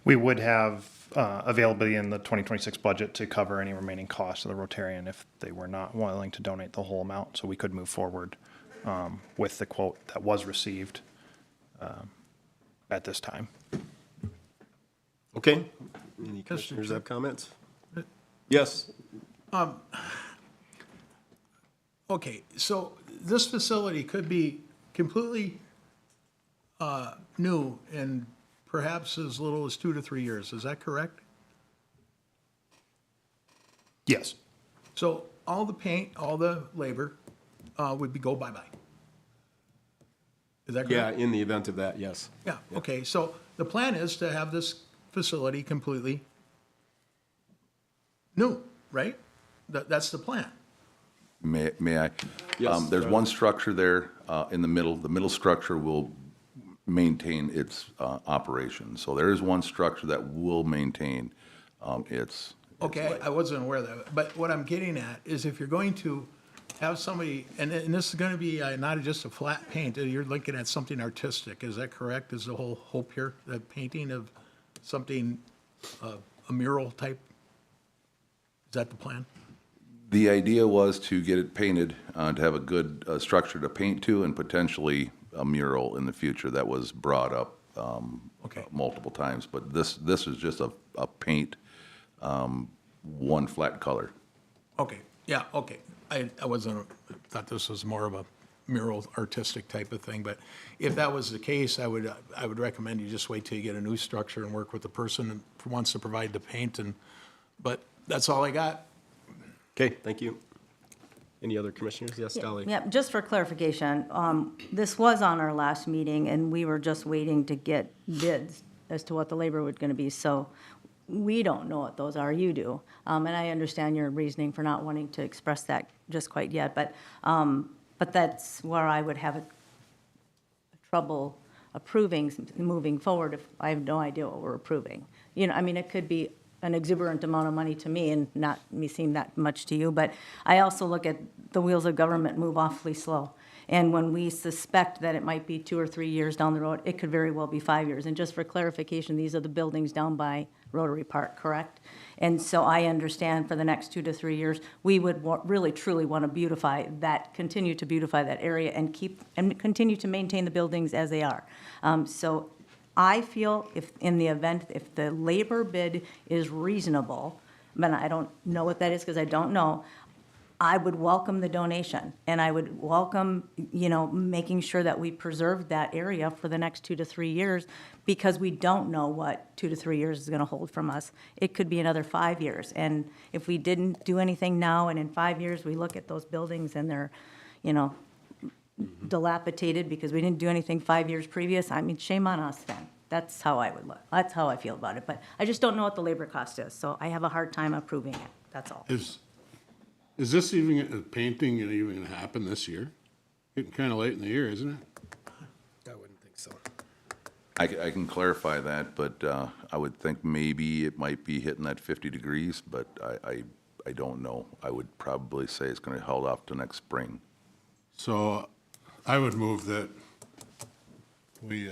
We would have availability in the 2026 budget to cover any remaining costs of the Rotarian if they were not willing to donate the whole amount. So we could move forward with the quote that was received at this time. Okay. Any commissioners have comments? Yes. Okay, so this facility could be completely new in perhaps as little as 2 to 3 years. Is that correct? Yes. So all the paint, all the labor would go bye-bye. Is that Yeah, correct? in the event of that, yes. Yeah, okay, so the plan is to have this facility completely new, right? That's the plan. May I? Yes, There's one structure there in the middle. The middle structure will maintain its operation. So there is one structure that will maintain its. Okay, I wasn't aware of that, but what I'm getting at is if you're going to have somebody, and this is gonna be not just a flat paint, you're looking at something artistic, is that correct? Is the whole hope here, the painting of something, a mural type? Is that the plan? The idea was to get it painted, to have a good structure to paint to and potentially a mural in the future. That was brought up Okay. multiple times, but this is just a paint, one flat color. Okay, yeah, okay. I thought this was more of a mural artistic type of thing, but if that was the case, I would recommend you just wait till you get a new structure and work with the person who wants to provide the paint but that's all I got. Okay, thank you. Any other commissioners? Yes, Dolly? Yeah, just for clarification, this was on our last meeting, and we were just waiting to get bids as to what the labor was gonna be, so we don't know what those are, you do. And I understand your reasoning for not wanting to express that just quite yet, but that's where I would have a trouble approving, moving forward if I have no idea what we're approving. You know, I mean, it could be an exuberant amount of money to me and not me seem that much to you, but I also look at the wheels of government move awfully slow. And when we suspect that it might be 2 or 3 years down the road, it could very well be 5 years. And just for clarification, these are the buildings down by Rotary Park, correct? And so I understand for the next 2 to 3 years, we would really truly want to beautify that, continue to beautify that area and continue to maintain the buildings as they are. So I feel if, in the event, if the labor bid is reasonable, but I don't know what that is because I don't know, I would welcome the donation, and I would welcome, making sure that we preserve that area for the next 2 to 3 years, because we don't know what 2 to 3 years is gonna hold from us. It could be another 5 years, and if we didn't do anything now, and in 5 years, we look at those buildings and they're, dilapidated because we didn't do anything 5 years previous, I mean, shame on us then. That's how I would look, that's how I feel about it, but I just don't know what the labor cost is, so I have a hard time approving it, that's all. Is this even, painting even gonna happen this year? Getting kinda late in the year, isn't it? I wouldn't think so. I can clarify that, but I would think maybe it might be hitting that 50 degrees, but I don't know. I would probably say it's going to hold off to next spring. So I would move that we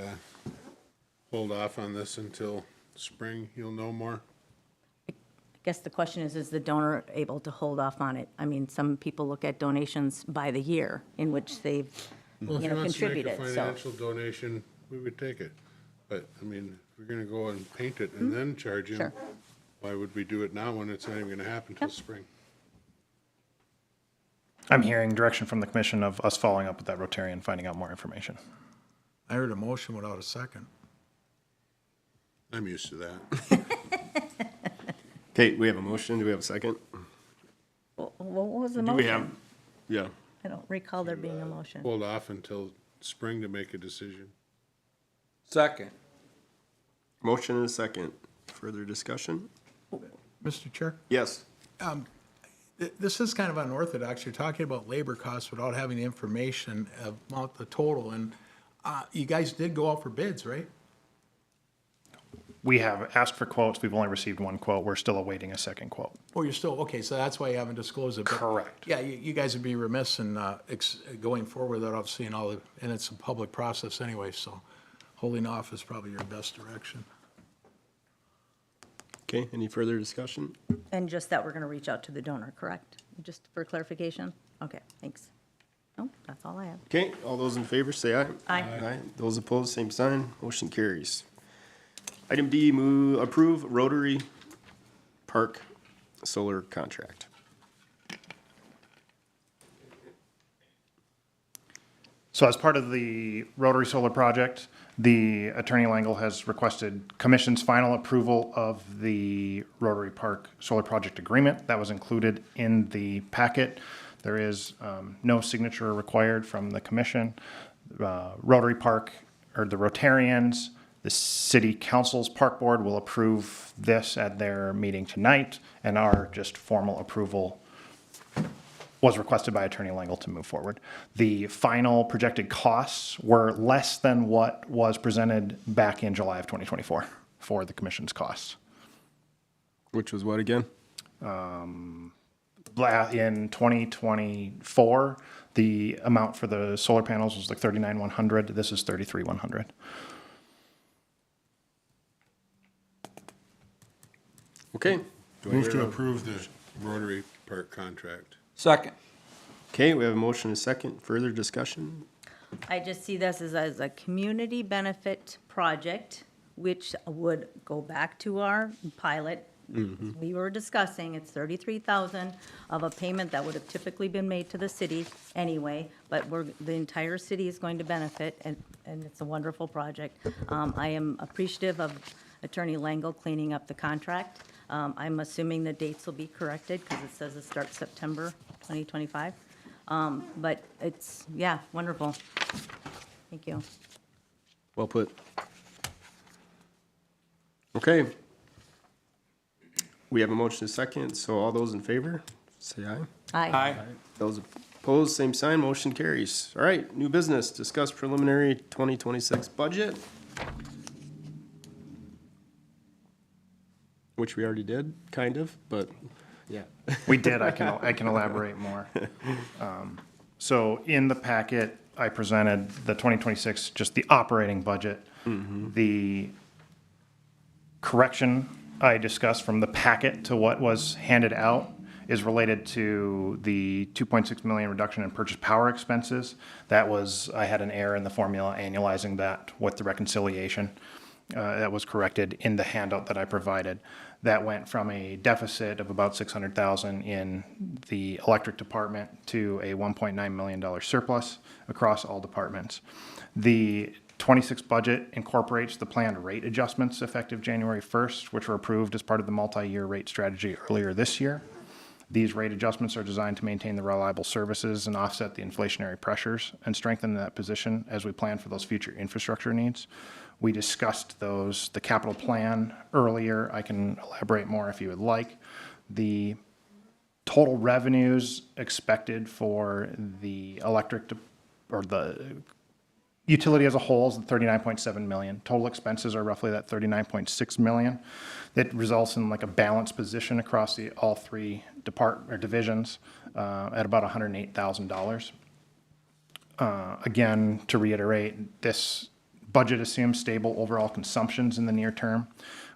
hold off on this until spring. You'll know more. I guess the question is the donor able to hold off on it? I mean, some people look at donations by the year in which they've, Well, if he wants to make a contributed, so. financial donation, we would take it. But, I mean, if we're gonna go and paint it and then charge him, Sure. why would we do it now when it's not even gonna happen till Yep. spring? I'm hearing direction from the commission of us following up with that Rotarian, finding out more information. I heard a motion without a second. I'm used to that. Okay, we have a motion. Do we have a second? What was the Do we have? motion? Yeah. I don't recall there being a motion. Hold off until spring to make a decision. Second. Motion and a second. Further discussion? Mr. Chair? Yes. This is kind of unorthodox. You're talking about labor costs without having the information about the total, and you guys did go out for bids, right? We have asked for quotes. We've only received one quote. We're still awaiting a second quote. Oh, you're still, okay, so that's why you haven't disclosed it. but- Correct. Yeah, you guys would be remiss in going forward without seeing all the, and it's a public process anyway, so holding off is probably your best direction. Okay, any further discussion? And just that we're going to reach out to the donor, correct? Just for clarification? Okay, thanks. No, that's all I have. Okay, all those in favor say aye. Aye. Aye. Those opposed, same sign. Motion carries. Item D, approve Rotary Park solar contract. So as part of the Rotary Solar Project, the Attorney Langle has requested Commission's final approval of the Rotary Park Solar Project Agreement. That was included in the packet. There is no signature required from the Commission. Rotary Park, or the Rotarians, the City Council's Park Board will approve this at their meeting tonight, and our just formal approval was requested by Attorney Langle to move forward. The final projected costs were less than what was presented back in July of 2024 for the commission's costs. Which was what again? In 2024, the amount for the solar panels was like $39,100. This is $33,100. Okay. Do I Move hear to a- approve the Rotary Park contract. Second. Okay, we have a motion and a second. Further discussion? I just see this as a community benefit project, which would go back to our pilot. We were discussing, it's 33,000 of a payment that would have typically been made to the city anyway, but the entire city is going to benefit, and it's a wonderful project. I am appreciative of Attorney Langle cleaning up the contract. I'm assuming the dates will be corrected, because it says it starts September 2025. But it's, yeah, wonderful. Thank you. Well put. Okay. We have a motion and a second, so all those in favor, say aye. Aye. Those opposed, same sign, motion carries. All right, new business, discuss preliminary 2026 budget. Which we already did, kind of, but, yeah. We did, I can elaborate more. So in the packet, I presented the 2026, just the operating budget. The correction I discussed from the packet to what was handed out is related to the 2.6 million reduction in purchase power expenses. That was, I had an error in the formula annualizing that with the reconciliation. That was corrected in the handout that I provided. That went from a deficit of about 600,000 in the electric department to a $1.9 million surplus across all departments. The 26 budget incorporates the planned rate adjustments effective January 1st, which were approved as part of the multi-year rate strategy earlier this year. These rate adjustments are designed to maintain the reliable services and offset the inflationary pressures and strengthen that position as we plan for those future infrastructure needs. We discussed the capital plan earlier. I can elaborate more if you would like. The total revenues expected for the or the utility as a whole is 39.7 million. Total expenses are roughly that 39.6 million. That results in like a balanced position across all three divisions at about $108,000. Again, to reiterate, this budget assumes stable overall consumptions in the near term.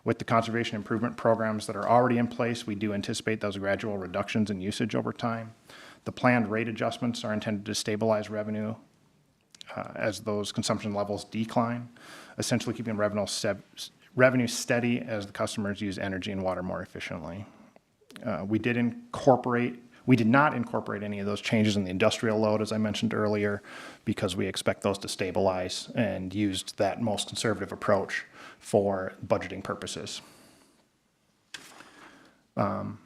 With the conservation improvement programs that are already in place, we do anticipate those gradual reductions in usage over time. The planned rate adjustments are intended to stabilize revenue as those consumption levels decline, essentially keeping revenue steady as the customers use energy and water more efficiently. We did not incorporate any of those changes in the industrial load, as I mentioned earlier, because we expect those to stabilize and used that most conservative approach for budgeting purposes. To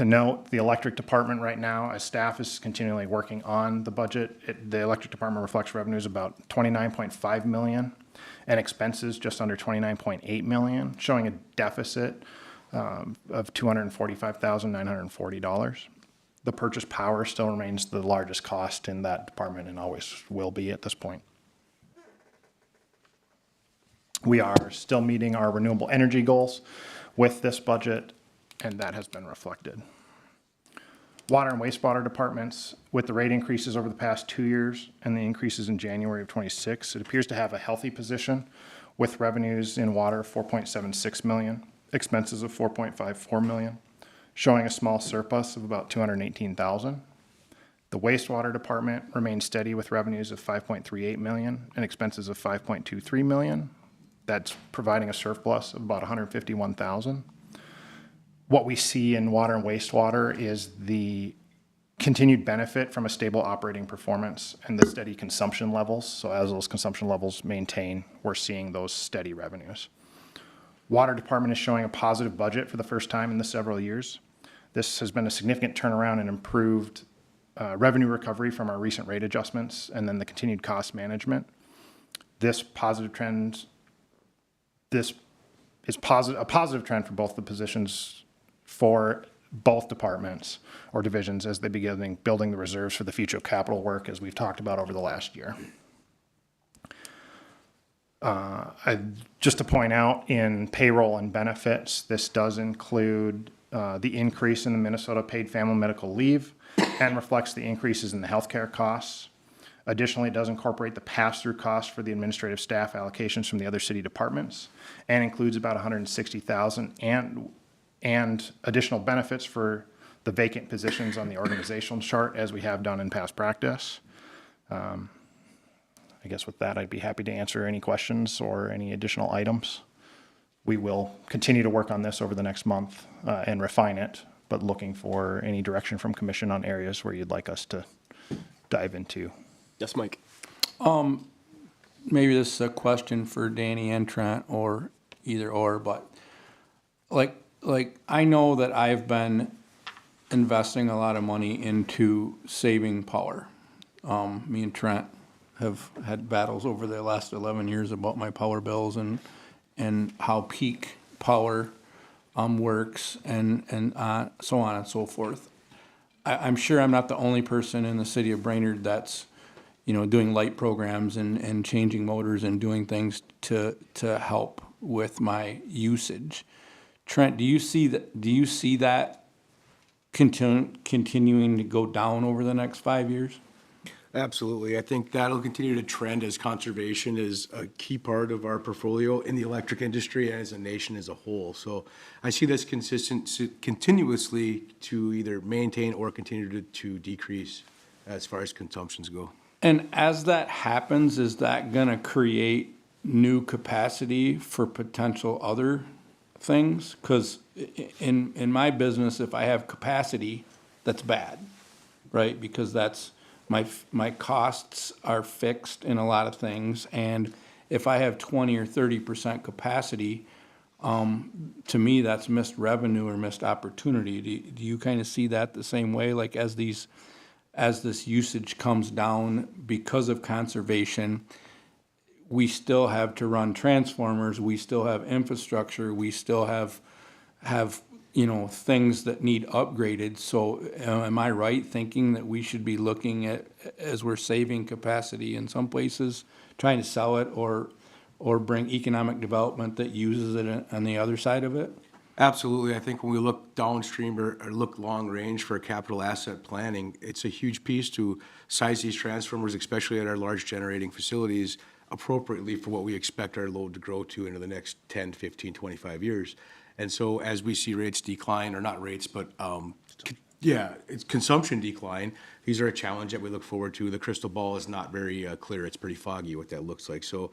note, the electric department right now, as staff is continually working on the budget, the electric department reflects revenues about 29.5 million and expenses just under 29.8 million, showing a deficit of $245,940. The purchase power still remains the largest cost in that department and always will be at this point. We are still meeting our renewable energy goals with this budget, and that has been reflected. Water and wastewater departments, with the rate increases over the past 2 years and the increases in January of 26, it appears to have a healthy position with revenues in water of 4.76 million, expenses of 4.54 million, showing a small surplus of about 218,000. The wastewater department remains steady with revenues of 5.38 million and expenses of 5.23 million. That's providing a surplus of about 151,000. What we see in water and wastewater is the continued benefit from a stable operating performance and the steady consumption levels. So as those consumption levels maintain, we're seeing those steady revenues. Water department is showing a positive budget for the first time in the several years. This has been a significant turnaround and improved revenue recovery from our recent rate adjustments and then the continued cost management. This positive trend, this is a positive trend for both the positions for both departments or divisions as they begin building the reserves for the future capital work as we've talked about over the last year. Just to point out, in payroll and benefits, this does include the increase in the Minnesota paid family medical leave and reflects the increases in the healthcare costs. Additionally, it does incorporate the pass-through costs for the administrative staff allocations from the other city departments and includes about 160,000 and additional benefits for the vacant positions on the organizational chart as we have done in past practice. I guess with that, I'd be happy to answer any questions or any additional items. We will continue to work on this over the next month and refine it, but looking for any direction from commission on areas where you'd like us to dive into. Yes, Mike. Maybe this is a question for Danny and Trent or either or, but like I know that I've been investing a lot of money into saving power. Me and Trent have had battles over the last 11 years about my power bills and how peak power works and so on and so forth. I'm sure I'm not the only person in the city of Brainerd that's, doing light programs and changing motors and doing things to help with my usage. Trent, do you see that continuing to go down over the next 5 years? Absolutely. I think that'll continue to trend as conservation is a key part of our portfolio in the electric industry and as a nation as a whole. So I see this continuously to either maintain or continue to decrease as far as consumptions go. And as that happens, is that gonna create new capacity for potential other things? Cause in my business, if I have capacity, that's bad, right? Because that's, my costs are fixed in a lot of things, and if I have 20 or 30% capacity, to me, that's missed revenue or missed opportunity. Do you kind of see that the same way? Like as this usage comes down because of conservation, we still have to run transformers, we still have infrastructure, we still have things that need upgraded. So am I right thinking that we should be looking at, as we're saving capacity in some places, trying to sell it or bring economic development that uses it on the other side of it? Absolutely. I think when we look downstream or look long range for capital asset planning, it's a huge piece to size these transformers, especially at our large generating facilities, appropriately for what we expect our load to grow to into the next 10, 15, 25 years. And so as we see rates decline, or not rates, but it's consumption decline, these are a challenge that we look forward to. The crystal ball is not very clear. It's pretty foggy what that looks like. So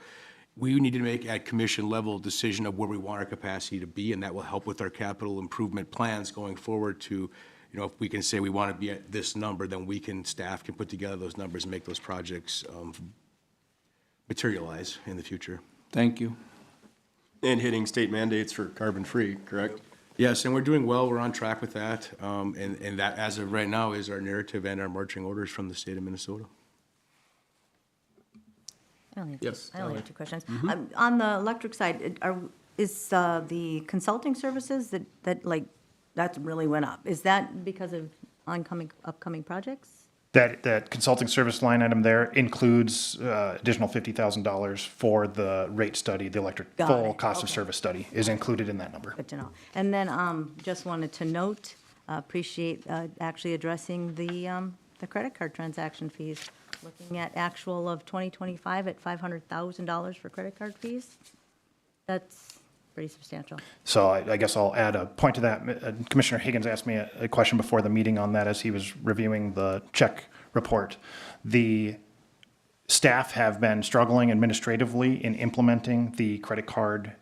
we need to make at commission level decision of where we want our capacity to be, and that will help with our capital improvement plans going forward to, if we can say we want to be at this number, then staff can put together those numbers and make those projects materialize in the future. Thank you. And hitting state mandates for carbon-free, correct? Yes, and we're doing well. We're on track with that. And that, as of right now, is our narrative and our marching orders from the state of Minnesota. I only have Yes, I only have two questions. On the electric side, is the consulting services that really went up? Is that because of upcoming projects? That consulting service line item there includes additional $50,000 for the rate study, the electric Got full it. cost of Okay. service study is included in that number. Good to know. And then just wanted to note, appreciate actually addressing the credit card transaction fees. Looking at actual of 2025 at $500,000 for credit card fees. That's pretty substantial. So I guess I'll add a point to that. Commissioner Higgins asked me a question before the meeting on that as he was reviewing the check report. The staff have been struggling administratively in implementing the credit card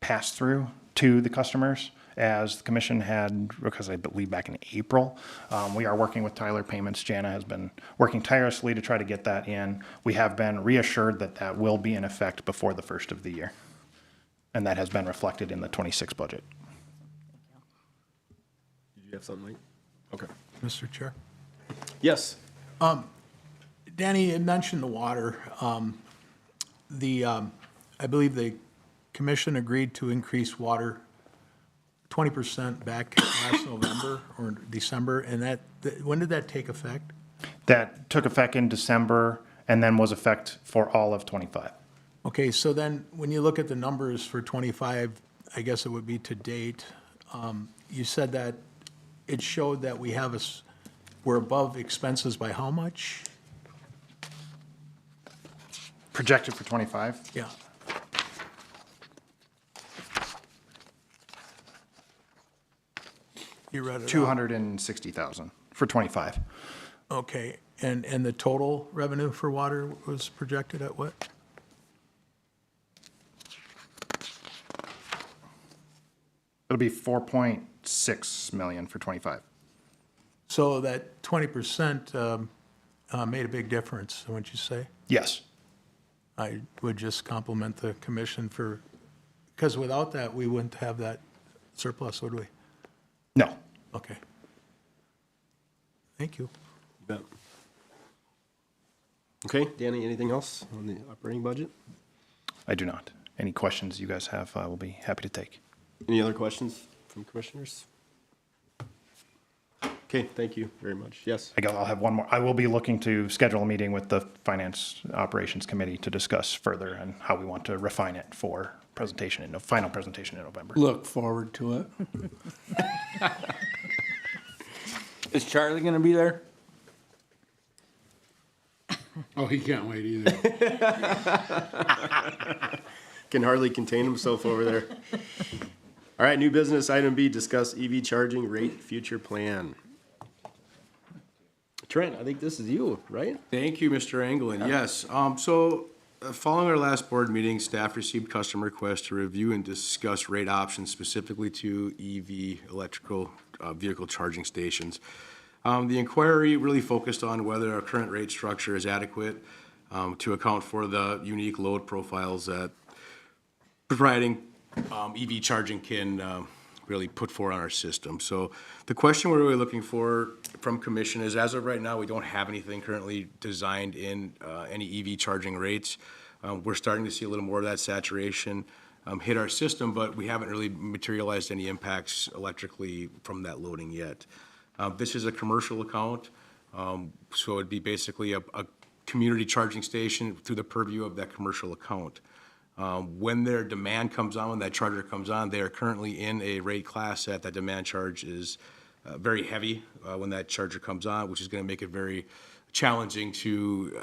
pass-through to the customers, as the commission had, because I believe back in April. We are working with Tyler Payments. Jana has been working tirelessly to try to get that in. We have been reassured that that will be in effect before the first of the year. And that has been reflected in the 26 budget. Did you have something, Mike? Okay. Mr. Chair. Yes. Danny, you mentioned the water. I believe the commission agreed to increase water 20% back last November or December, and when did that take effect? That took effect in December and then was effect for all of 25. Okay, so then when you look at the numbers for 25, I guess it would be to date, you said that it showed that we're above expenses by how much? Projected for 25? Yeah. You read it out. 260,000 for 25. Okay, and the total revenue for water was projected at what? It'll be 4.6 million for 25. So that 20% made a big difference, wouldn't you say? Yes. I would just compliment the commission because without that, we wouldn't have that surplus, would we? No. Okay. Thank you. You bet. Okay, Danny, anything else on the operating budget? I do not. Any questions you guys have, I will be happy to take. Any other questions from commissioners? Okay, thank you very much. Yes. I'll have one more. I will be looking to schedule a meeting with the Finance Operations Committee to discuss further and how we want to refine it for final presentation in November. Look forward to it. Is Charlie gonna be there? Oh, he can't wait either. Can hardly contain himself over there. All right, new business, item B, discuss EV charging rate future plan. Trent, I think this is you, right? Thank you, Mr. Anglin. Yes, following our last board meeting, staff received customer requests to review and discuss rate options specifically to EV, electrical vehicle charging stations. The inquiry really focused on whether our current rate structure is adequate to account for the unique load profiles that providing EV charging can really put forward on our system. So the question we're really looking for from commission is, as of right now, we don't have anything currently designed in any EV charging rates. We're starting to see a little more of that saturation hit our system, but we haven't really materialized any impacts electrically from that loading yet. This is a commercial account, so it'd be basically a community charging station through the purview of that commercial account. When their demand comes on, when that charger comes on, they are currently in a rate class that demand charge is very heavy when that charger comes on, which is going to make it very challenging to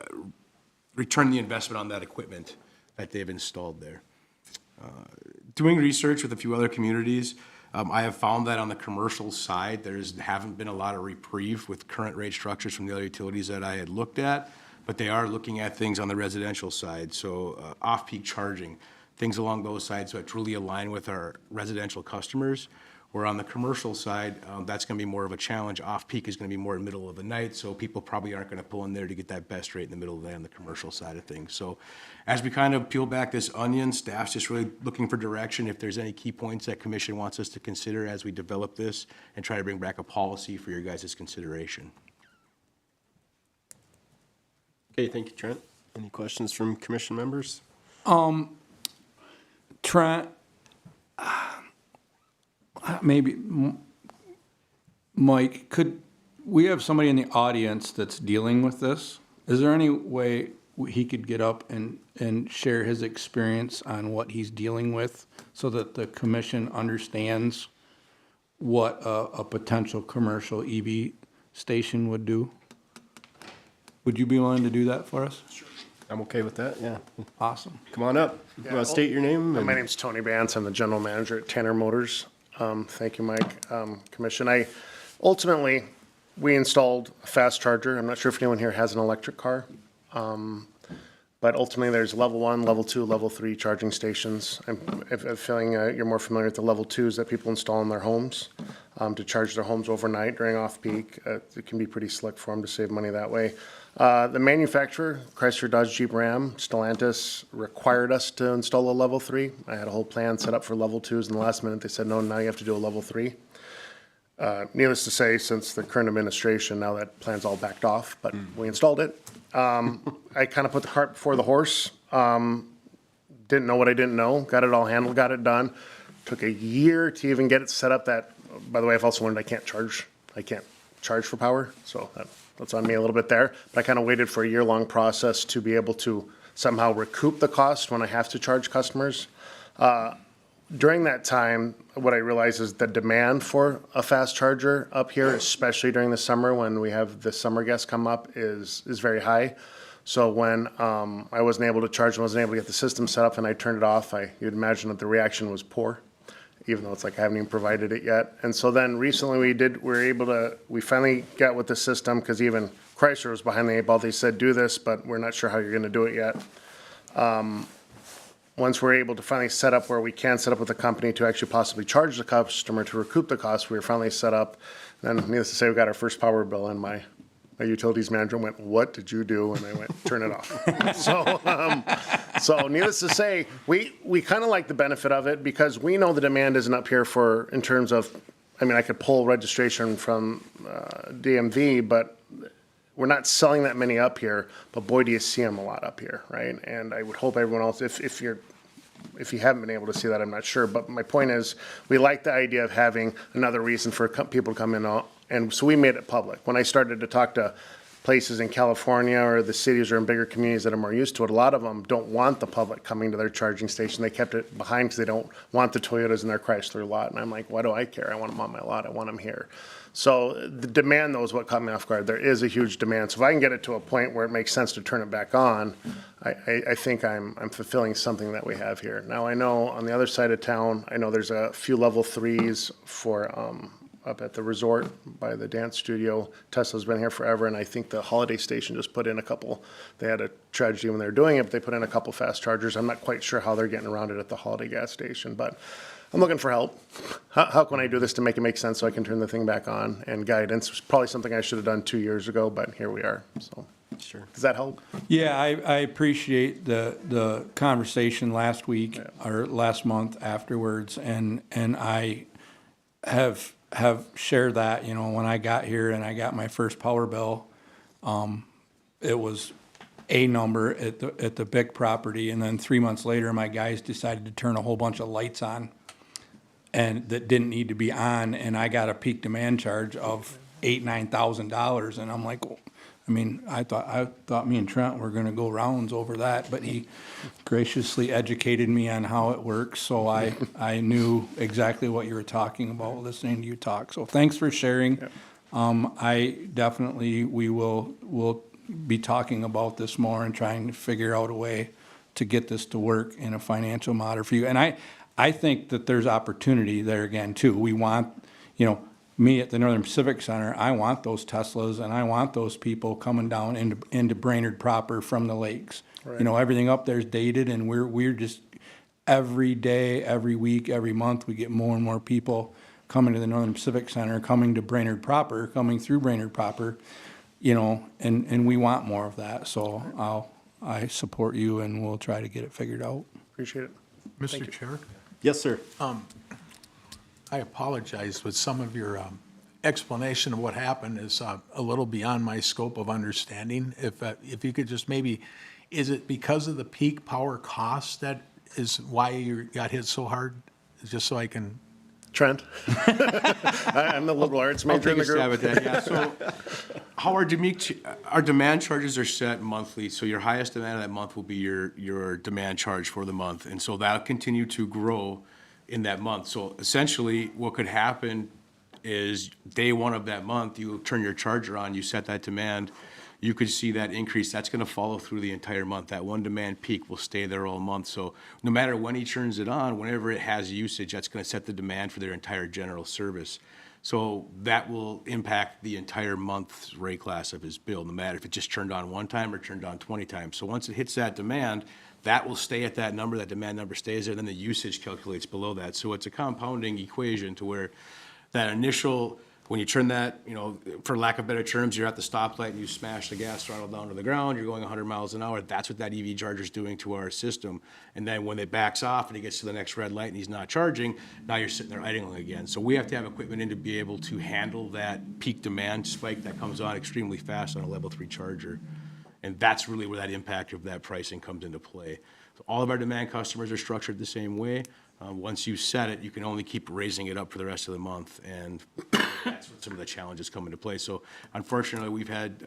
return the investment on that equipment that they've installed there. Doing research with a few other communities, I have found that on the commercial side, haven't been a lot of reprieve with current rate structures from the other utilities that I had looked at, but they are looking at things on the residential side. So off-peak charging, things along those sides that truly align with our residential customers. Where on the commercial side, that's going to be more of a challenge. Off-peak is going to be more in the middle of the night, so people probably aren't going to pull in there to get that best rate in the middle of the day on the commercial side of things. So as we kind of peel back this onion, staff's just really looking for direction. If there's any key points that commission wants us to consider as we develop this and try to bring back a policy for your guys' consideration. Okay, thank you, Trent. Any questions from commission members? Trent, maybe, Mike, could we have somebody in the audience that's dealing with this? Is there any way he could get up and share his experience on what he's dealing with so that the commission understands what a potential commercial EV station would do? Would you be willing to do that for us? Sure. I'm okay with that, yeah. Awesome. Come on up. State your name. My name's Tony Bance. I'm the general manager at Tanner Motors. Thank you, Mike. Commission, ultimately, we installed a fast charger. I'm not sure if anyone here has an electric car. But ultimately, there's level 1, level 2, level 3 charging stations. I'm feeling you're more familiar with the level 2s that people install in their homes to charge their homes overnight during off-peak. It can be pretty slick for them to save money that way. The manufacturer, Chrysler, Dodge, Jeep, Ram, Stellantis, required us to install a level 3. I had a whole plan set up for level 2s, and the last minute they said, no, now you have to do a level 3. Needless to say, since the current administration, now that plan's all backed off, but we installed it. I kind of put the cart before the horse. Didn't know what I didn't know. Got it all handled, got it done. Took a year to even get it set up. That, by the way, I've also learned I can't charge for power, so that's on me a little bit there. But I kind of waited for a year-long process to be able to somehow recoup the cost when I have to charge customers. During that time, what I realized is the demand for a fast charger up here, especially during the summer when we have the summer guests come up, is very high. So when I wasn't able to charge and wasn't able to get the system set up and I turned it off, you'd imagine that the reaction was poor, even though it's like I haven't even provided it yet. And so then recently we finally got with the system, because even Chrysler was behind the 8 ball. They said, do this, but we're not sure how you're going to do it yet. Once we're able to finally set up where we can set up with a company to actually possibly charge the customer to recoup the cost, we were finally set up. Then, needless to say, we got our first power bill, and my utilities manager went, "What did you do?" And I went, "Turn it off." So needless to say, we kind of like the benefit of it because we know the demand isn't up here in terms of, I mean, I could pull registration from DMV, but we're not selling that many up here, but boy, do you see them a lot up here, right? And I would hope everyone else, if you haven't been able to see that, I'm not sure. But my point is, we like the idea of having another reason for people to come in, and so we made it public. When I started to talk to places in California or the cities or in bigger communities that are more used to it, a lot of them don't want the public coming to their charging station. They kept it behind because they don't want the Toyotas in their Chrysler lot. And I'm like, why do I care? I want them on my lot. I want them here. So the demand, though, is what caught me off guard. There is a huge demand. So if I can get it to a point where it makes sense to turn it back on, I think I'm fulfilling something that we have here. Now, I know on the other side of town, I know there's a few level 3s for up at the resort by the dance studio. Tesla's been here forever, and I think the Holiday Station just put in a couple. They had a tragedy when they were doing it, but they put in a couple fast chargers. I'm not quite sure how they're getting around it at the Holiday gas station, but I'm looking for help. How can I do this to make it make sense so I can turn the thing back on? And guidance was probably something I should have done 2 years ago, but here we are, so. Sure. Does that help? Yeah, I appreciate the conversation last week or last month afterwards, and I have shared that, you know, when I got here and I got my first power bill, it was a number at the big property, and then 3 months later, my guys decided to turn a whole bunch of lights on and that didn't need to be on, and I got a peak demand charge of $9,000, and I'm like, well, I mean, I thought me and Trent were gonna go rounds over that, but he graciously educated me on how it works, so I knew exactly what you were talking about listening to you talk. So thanks for sharing. We'll be talking about this more and trying to figure out a way to get this to work in a financial model for you. And I think that there's opportunity there again too. We want, you know, me at the Northern Pacific Center, I want those Teslas and I want those people coming down into Brainerd proper from the lakes. Right. You know, everything up there is dated, and we're just every day, every week, every month, we get more and more people coming to the Northern Pacific Center, coming to Brainerd proper, coming through Brainerd proper, you know, and we want more of that. So I support you, and we'll try to get it figured out. Appreciate it. Mr. Chair, Yes, sir. I apologize, but some of your explanation of what happened is a little beyond my scope of understanding. If you could just maybe, is it because of the peak power cost that is why you got hit so hard? Just so I can. Trent. I'm the liberal arts major in the group. I'll take a stab at that, yeah. So how our demand charges are set monthly, so your highest demand of that month will be your demand charge for the month, and so that'll continue to grow in that month. So essentially, what could happen is day one of that month, you turn your charger on, you set that demand, you could see that increase. That's gonna follow through the entire month. That one demand peak will stay there all month. So no matter when he turns it on, whenever it has usage, that's gonna set the demand for their entire general service. So that will impact the entire month's rate class of his bill, no matter if it just turned on one time or turned on 20 times. So once it hits that demand, that will stay at that number, that demand number stays there, then the usage calculates below that. So it's a compounding equation to where that initial, when you turn that, you know, for lack of better terms, you're at the stoplight and you smash the gas throttle down to the ground, you're going 100 miles an hour, that's what that EV charger is doing to our system. And then when it backs off and he gets to the next red light and he's not charging, now you're sitting there idling again. So we have to have equipment in to be able to handle that peak demand spike that comes on extremely fast on a level 3 charger. And that's really where that impact of that pricing comes into play. So all of our demand customers are structured the same way. Once you set it, you can only keep raising it up for the rest of the month, and that's what some of the challenges come into play. So unfortunately, we've had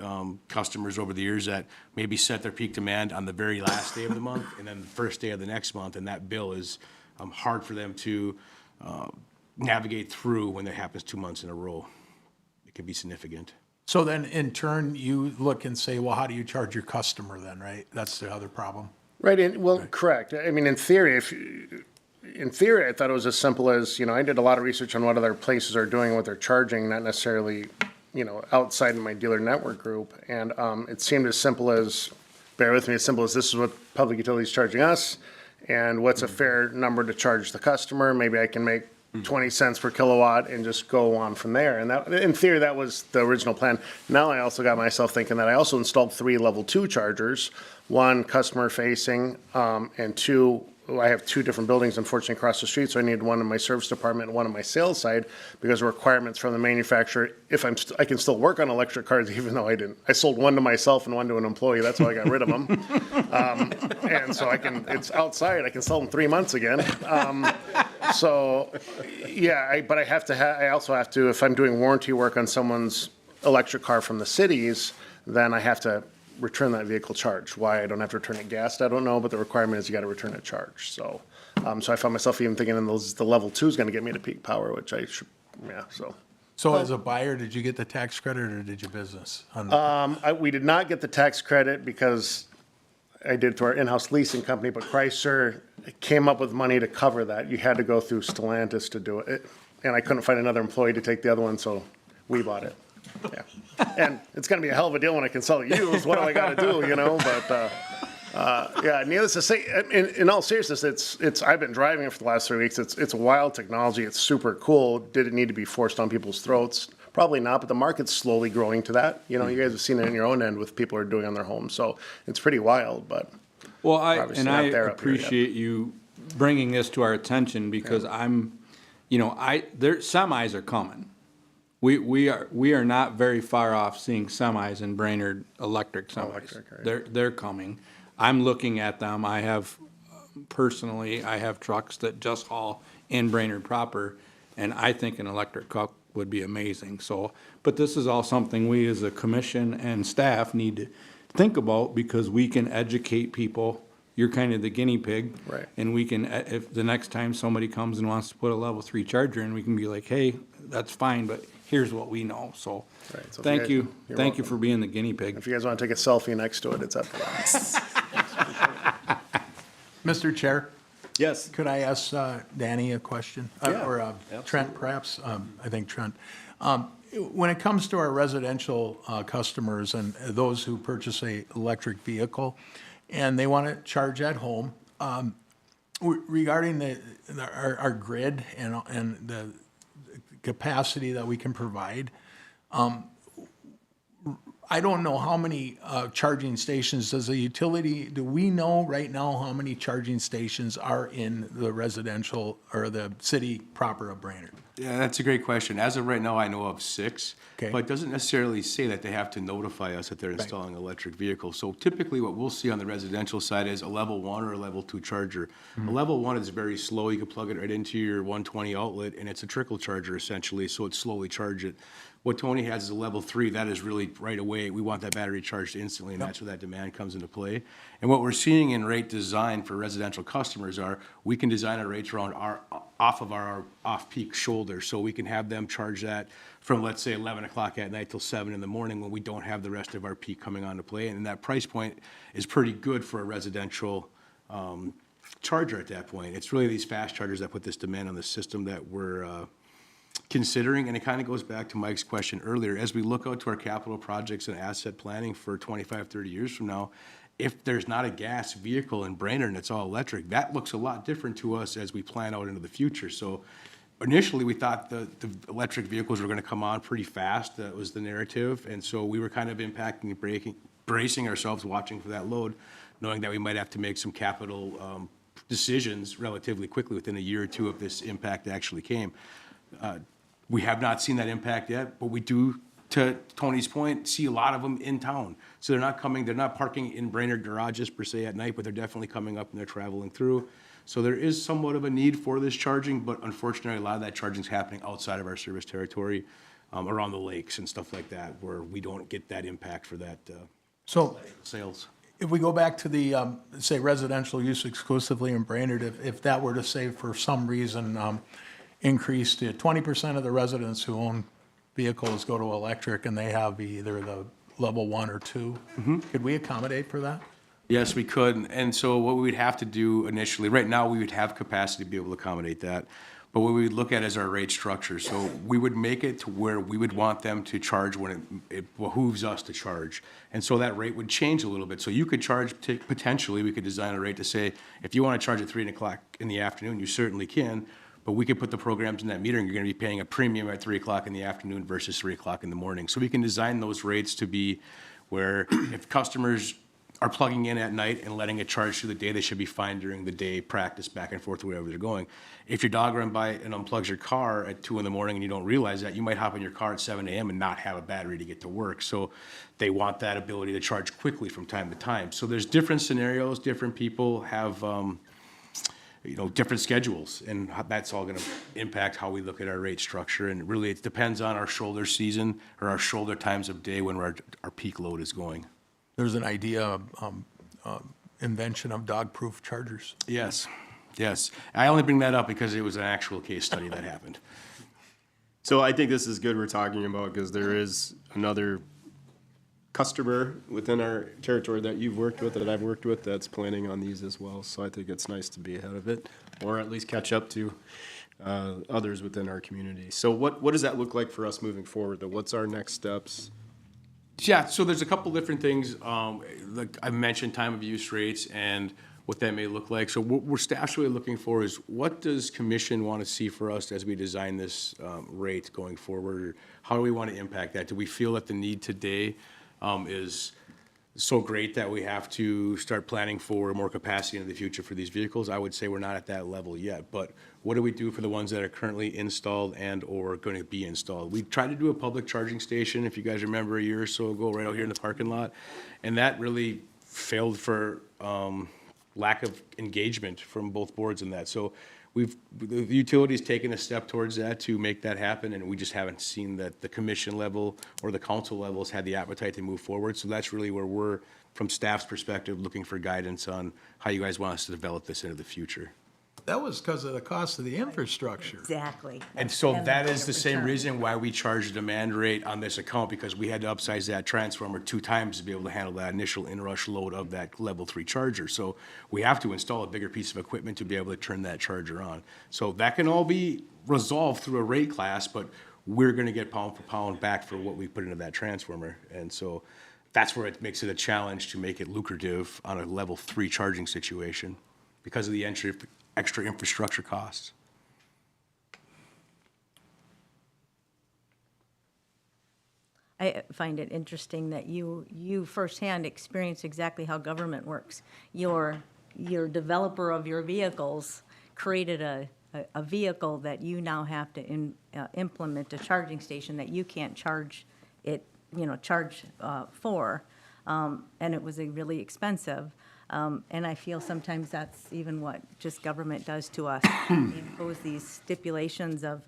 customers over the years that maybe set their peak demand on the very last day of the month and then the first day of the next month, and that bill is hard for them to navigate through when that happens 2 months in a row. It can be significant. So then in turn, you look and say, well, how do you charge your customer then, right? That's the other problem. Right, and, well, correct. I mean, in theory, I thought it was as simple as, you know, I did a lot of research on what other places are doing, what they're charging, not necessarily, you know, outside of my dealer network group. And it seemed as simple as, bear with me, as simple as this is what public utilities charging us, and what's a fair number to charge the customer. Maybe I can make 20 cents per kilowatt and just go on from there. And that, in theory, that was the original plan. Now I also got myself thinking that I also installed 3 level 2 chargers, 1 customer facing, and 2, I have 2 different buildings unfortunately across the street, so I need one in my service department and one on my sales side because of requirements from the manufacturer. If I can still work on electric cars even though I didn't. I sold 1 to myself and 1 to an employee. That's why I got rid of them. And so it's outside. I can sell them 3 months again. So yeah, but I also have to, if I'm doing warranty work on someone's electric car from the cities, then I have to return that vehicle charged. Why I don't have to return it gassed, I don't know, but the requirement is you gotta return it charged, so. So I found myself even thinking the level 2 is gonna get me to peak power, which I should, yeah, so. So as a buyer, did you get the tax credit or did your business? We did not get the tax credit because I did it through our in-house leasing company, but Chrysler came up with money to cover that. You had to go through Stellantis to do it. And I couldn't find another employee to take the other one, so we bought it. Yeah. And it's gonna be a hell of a deal when I can sell it used. What do I gotta do, you know? But, yeah, needless to say, in all seriousness, I've been driving it for the last 3 weeks. It's wild technology. It's super cool. Did it need to be forced on people's throats? Probably not, but the market's slowly growing to that. You know, you guys have seen it in your own end with people who are doing on their homes. So it's pretty wild, but. Well, obviously and not I there up here yet. appreciate you bringing this to our attention because semis are coming. We are not very far off seeing semis in Brainerd, electric semis. Electric, right. They're coming. I'm looking at them. I have trucks that just haul in Brainerd proper, and I think an electric truck would be amazing. So, but this is all something we as a commission and staff need to think about because we can educate people. You're kind of the guinea pig. Right. And we can, if the next time somebody comes and wants to put a level 3 charger in, we can be like, hey, that's fine, but here's what we know. So, Right, so thank you. you're Thank you welcome. for being the guinea pig. If you guys want to take a selfie next to it, it's up to you. Mr. Chair, Yes. could I ask Danny a question? Yeah, Or Trent, perhaps? I think Trent. When it comes to our residential customers and those who purchase a electric vehicle and they want to charge at home, regarding our grid and the capacity that we can provide, I don't know how many charging stations do we know right now how many charging stations are in the residential or the city proper of Brainerd? Yeah, that's a great question. As of right now, I know of 6. Okay. But it doesn't necessarily say that they have to notify us that they're installing an electric vehicle. So typically what we'll see on the residential side is a level 1 or a level 2 charger. A level 1 is very slow. You can plug it right into your 120 outlet and it's a trickle charger essentially, so it slowly charge it. What Tony has is a level 3, that is really right away. We want that battery charged instantly, and that's where that demand comes into play. And what we're seeing in rate design for residential customers are, we can design our rates around off of our off-peak shoulder. So we can have them charge that from, let's say, 11 o'clock at night till 7 in the morning when we don't have the rest of our peak coming onto play. And that price point is pretty good for a residential charger at that point. It's really these fast chargers that put this demand on the system that we're considering, and it kind of goes back to Mike's question earlier, as we look out to our capital projects and asset planning for 25, 30 years from now, if there's not a gas vehicle in Brainerd and it's all electric, that looks a lot different to us as we plan out into the future. So initially, we thought the electric vehicles were going to come on pretty fast. That was the narrative, and so we were kind of bracing ourselves, watching for that load, knowing that we might have to make some capital decisions relatively quickly within a year or two if this impact actually came. We have not seen that impact yet, but we do, to Tony's point, see a lot of them in town. So they're not parking in Brainerd garages per se at night, but they're definitely coming up and they're traveling through. So there is somewhat of a need for this charging, but unfortunately, a lot of that charging is happening outside of our service territory, around the lakes and stuff like that, where we don't get that impact for that So sales. if we go back to the, say, residential use exclusively in Brainerd, if that were to say for some reason increase to 20% of the residents who own vehicles go to electric and they have either the level 1 or 2, could we accommodate for that? Yes, we could. And so what we would have to do initially, right now, we would have capacity to be able to accommodate that. But what we would look at is our rate structure. So we would make it to where we would want them to charge when it behooves us to charge. And so that rate would change a little bit. So you could charge, potentially, we could design a rate to say, if you want to charge at 3 o'clock in the afternoon, you certainly can. But we could put the programs in that meter and you're going to be paying a premium at 3 o'clock in the afternoon versus 3 o'clock in the morning. So we can design those rates to be where if customers are plugging in at night and letting it charge through the day, they should be fine during the day, practice back and forth wherever they're going. If your dog ran by and unplugs your car at 2 in the morning and you don't realize that, you might hop in your car at 7 a.m. and not have a battery to get to work. So they want that ability to charge quickly from time to time. So there's different scenarios, different people have different schedules, and that's all gonna impact how we look at our rate structure, and really, it depends on our shoulder season, or our shoulder times of day when our peak load is going. There's an idea of invention of dog-proof chargers. Yes, yes. I only bring that up because it was an actual case study that happened. So I think this is good we're talking about, because there is another customer within our territory that you've worked with, that I've worked with, that's planning on these as well. So I think it's nice to be ahead of it, or at least catch up to others within our community. So what does that look like for us moving forward, though? What's our next steps? Yeah, so there's a couple different things. Like I mentioned, time of use rates and what that may look like. So what we're staff's really looking for is, what does commission want to see for us as we design this rate going forward? How do we want to impact that? Do we feel that the need today is so great that we have to start planning for more capacity in the future for these vehicles? I would say we're not at that level yet, but what do we do for the ones that are currently installed and or going to be installed? We tried to do a public charging station, if you guys remember, a year or so ago, right out here in the parking lot, and that really failed for lack of engagement from both boards in that. So the utility's taken a step towards that to make that happen, and we just haven't seen that the commission level or the council levels had the appetite to move forward. So that's really where we're, from staff's perspective, looking for guidance on how you guys want us to develop this into the future. That was because of the cost of the infrastructure. Exactly. And so And that the is the same return. reason why we charge a demand rate on this account, because we had to upsize that transformer 2 times to be able to handle that initial inrush load of that level 3 charger. So we have to install a bigger piece of equipment to be able to turn that charger on. So that can all be resolved through a rate class, but we're gonna get pound for pound back for what we put into that transformer. And so that's where it makes it a challenge to make it lucrative on a level 3 charging situation, because of the extra infrastructure costs. I find it interesting that you firsthand experience exactly how government works. Your developer of your vehicles created a vehicle that you now have to implement a charging station that you can't charge it, for, and it was really expensive. And I feel sometimes that's even what just government does to us. They impose these stipulations of,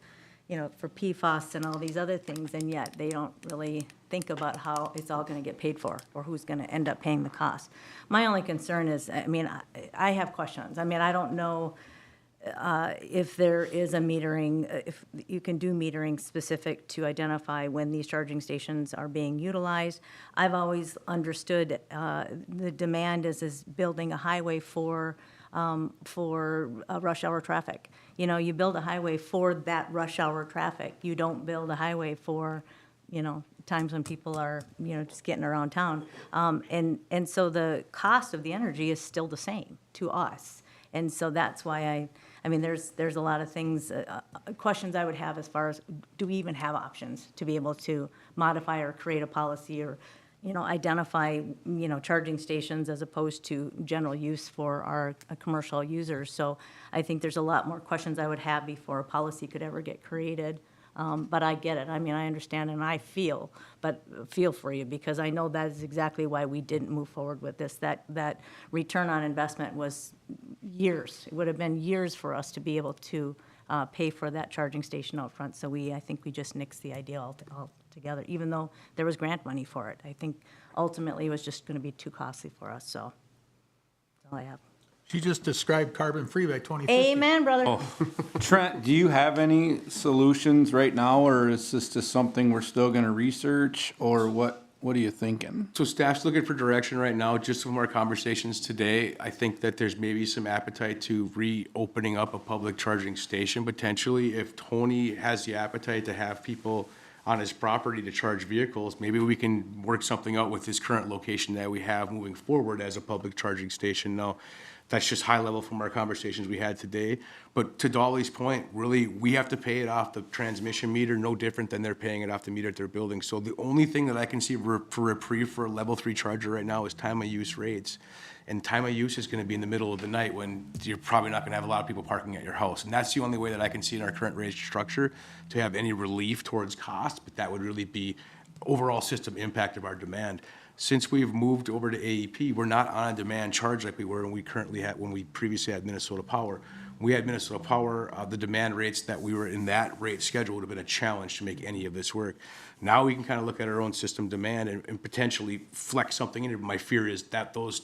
for PFAS and all these other things, and yet they don't really think about how it's all gonna get paid for, or who's gonna end up paying the cost. My only concern is, I have questions. I don't know if there is a metering, if you can do metering specific to identify when these charging stations are being utilized. I've always understood the demand is building a highway for rush hour traffic. You build a highway for that rush hour traffic. You don't build a highway for, times when people are, just getting around town. And so the cost of the energy is still the same to us. And so that's why there's a lot of things, questions I would have as far as, do we even have options to be able to modify or create a policy, or, identify, charging stations as opposed to general use for our commercial users. So I think there's a lot more questions I would have before a policy could ever get created. But I get it. I understand, and I feel for you, because I know that is exactly why we didn't move forward with this. That return on investment was years. It would have been years for us to be able to pay for that charging station out front. So I think we just nixed the idea altogether, even though there was grant money for it. I think ultimately it was just going to be too costly for us. So that's all I have. She just described carbon-free by 2050. Amen, brother. Trent, do you have any solutions right now, or is this just something we're still gonna research, or what are you thinking? So staff's looking for direction right now, just from our conversations today. I think that there's maybe some appetite to reopening up a public charging station potentially. If Tony has the appetite to have people on his property to charge vehicles, maybe we can work something out with this current location that we have moving forward as a public charging station. Now, that's just high level from our conversations we had today. But to Dolly's point, really, we have to pay it off the transmission meter, no different than they're paying it off the meter at their building. So the only thing that I can see for reprieve for a level 3 charger right now is time of use rates. And time of use is gonna be in the middle of the night when you're probably not gonna have a lot of people parking at your house. And that's the only way that I can see in our current rate structure to have any relief towards cost, but that would really be overall system impact of our demand. Since we've moved over to AEP, we're not on a demand charge like we were when we previously had Minnesota Power. We had Minnesota Power, the demand rates that we were in that rate schedule would have been a challenge to make any of this work. Now we can kind of look at our own system demand and potentially flex something in it. My fear is that those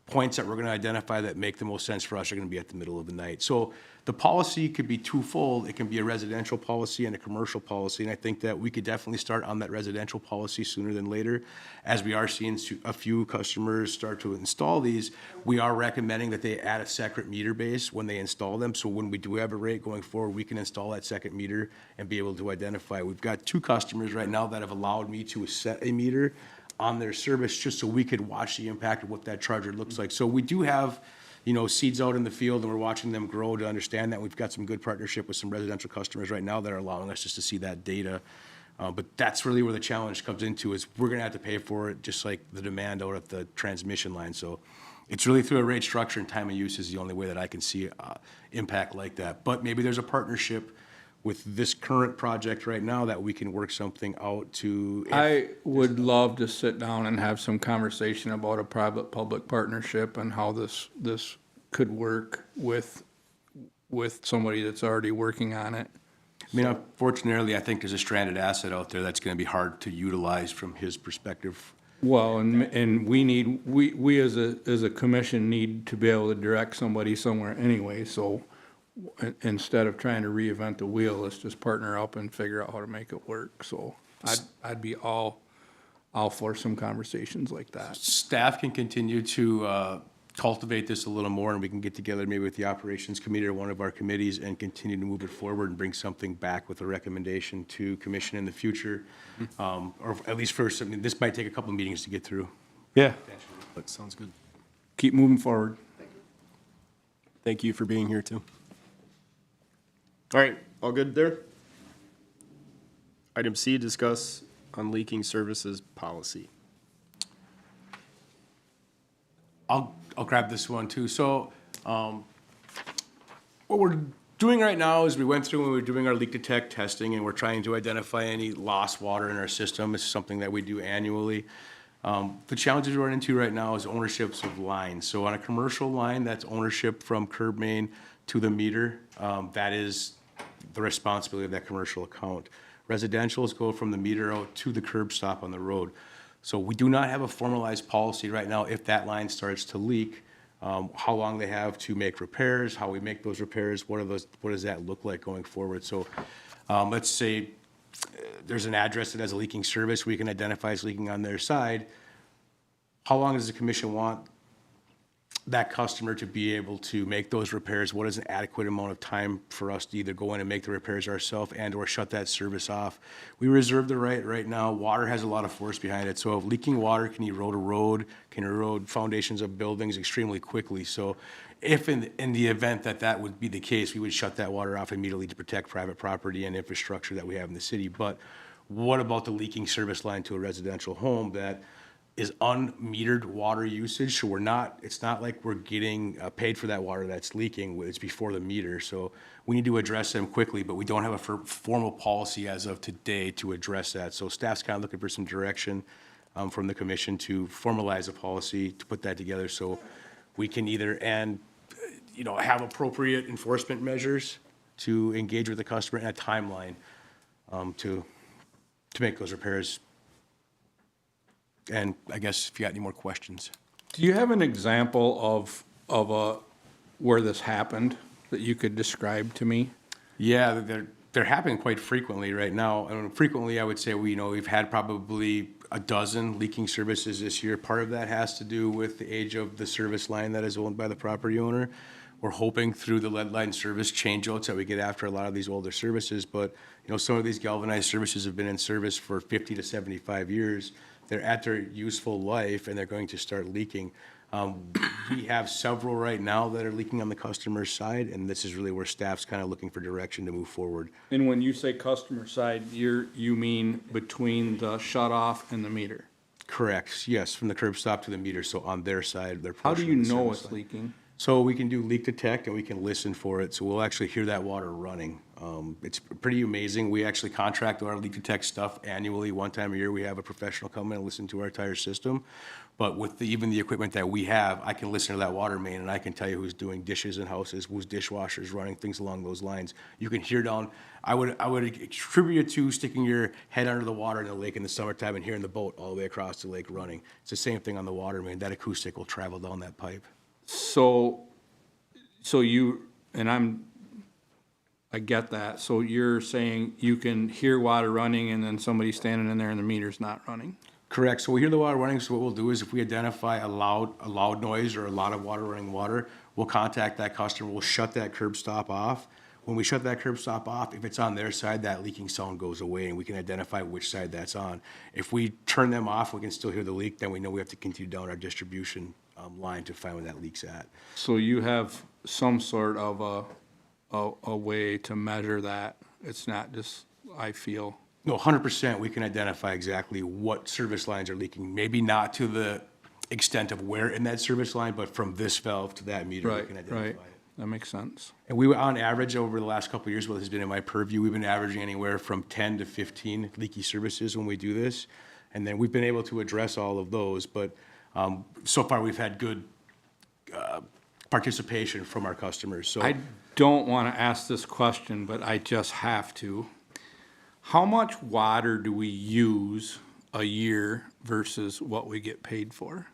points that we're going to identify that make the most sense for us are going to be at the middle of the night. So the policy could be twofold. It can be a residential policy and a commercial policy. And I think that we could definitely start on that residential policy sooner than later. As we are seeing a few customers start to install these, we are recommending that they add a separate meter base when they install them. So when we do have a rate going forward, we can install that second meter and be able to identify. We've got 2 customers right now that have allowed me to set a meter on their service just so we could watch the impact of what that charger looks like. So we do have, seeds out in the field, and we're watching them grow to understand that. We've got some good partnership with some residential customers right now that are allowing us just to see that data. But that's really where the challenge comes into, is we're gonna have to pay for it just like the demand out at the transmission line. So it's really through a rate structure, and time of use is the only way that I can see impact like that. But maybe there's a partnership with this current project right now that we can work something out to. I would love to sit down and have some conversation about a private-public partnership and how this could work with somebody that's already working on it. I mean, unfortunately, I think there's a stranded asset out there that's gonna be hard to utilize from his perspective. Well, and we as a commission need to be able to direct somebody somewhere anyway, so instead of trying to reinvent the wheel, let's just partner up and figure out how to make it work. So I'd be all for some conversations like that. Staff can continue to cultivate this a little more, and we can get together maybe with the operations committee or one of our committees and continue to move it forward and bring something back with a recommendation to commission in the future. Or at least first, I mean, this might take a couple of meetings to get through. Yeah. That sounds good. Keep moving forward. Thank you for being here, too. All right, all good there? Item C, discuss on leaking services policy. I'll grab this one too. So, what we're doing right now is we went through and we were doing our leak detect testing, and we're trying to identify any lost water in our system. It's something that we do annually. The challenges we run into right now is ownerships of lines. So on a commercial line, that's ownership from curb main to the meter. That is the responsibility of that commercial account. Residentials go from the meter out to the curb stop on the road. So we do not have a formalized policy right now if that line starts to leak, how long they have to make repairs, how we make those repairs, what does that look like going forward? So let's say there's an address that has a leaking service, we can identify it's leaking on their side. How long does the commission want that customer to be able to make those repairs? What is an adequate amount of time for us to either go in and make the repairs ourselves and or shut that service off? We reserve the right now. Water has a lot of force behind it. So leaking water can erode a road, can erode foundations of buildings extremely quickly. So if in the event that would be the case, we would shut that water off immediately to protect private property and infrastructure that we have in the city. But what about the leaking service line to a residential home that is unmetered water usage? So it's not like we're getting paid for that water that's leaking, it's before the meter. So we need to address them quickly, but we don't have a formal policy as of today to address that. So staff's kind of looking for some direction from the commission to formalize a policy, to put that together so we can either, have appropriate enforcement measures to engage with the customer and a timeline to make those repairs. And I guess if you got any more questions. Do you have an example of where this happened that you could describe to me? Yeah, they're happening quite frequently right now. And frequently, I would say we've had probably a dozen leaking services this year. Part of that has to do with the age of the service line that is owned by the property owner. We're hoping through the lead line service changeouts that we get after a lot of these older services. But some of these galvanized services have been in service for 50 to 75 years. They're at their useful life and they're going to start leaking. We have several right now that are leaking on the customer side, and this is really where staff's kind of looking for direction to move forward. And when you say customer side, you mean between the shut off and the meter? Correct, yes, from the curb stop to the meter, so on their side, their How do portion you of the know service it's line. leaking? So we can do leak detect and we can listen for it, so we'll actually hear that water running. It's pretty amazing. We actually contract our leak detect stuff annually. One time a year, we have a professional come in and listen to our entire system. But with even the equipment that we have, I can listen to that water main and I can tell you who's doing dishes in houses, whose dishwashers running, things along those lines. You can hear down. I would attribute it to sticking your head under the water in the lake in the summertime and hearing the boat all the way across the lake running. It's the same thing on the water main. That acoustic will travel down that pipe. So you, and I get that. So you're saying you can hear water running and then somebody standing in there and the meter's not running? Correct. So we hear the water running, so what we'll do is if we identify a loud noise or a lot of water running water, we'll contact that customer, we'll shut that curb stop off. When we shut that curb stop off, if it's on their side, that leaking sound goes away and we can identify which side that's on. If we turn them off, we can still hear the leak, then we know we have to continue down our distribution line to find where that leak's at. So you have some sort of a way to measure that? It's not just, I feel. No, 100%, we can identify exactly what service lines are leaking. Maybe not to the extent of where in that service line, but from this valve to that meter, we Right, can identify right. it. That makes sense. And we, on average, over the last couple of years, what has been in my purview, we've been averaging anywhere from 10 to 15 leaky services when we do this. And then we've been able to address all of those, but so far we've had good participation from our customers, so. I don't want to ask this question, but I just have to. How much water do we use a year versus what we get paid for?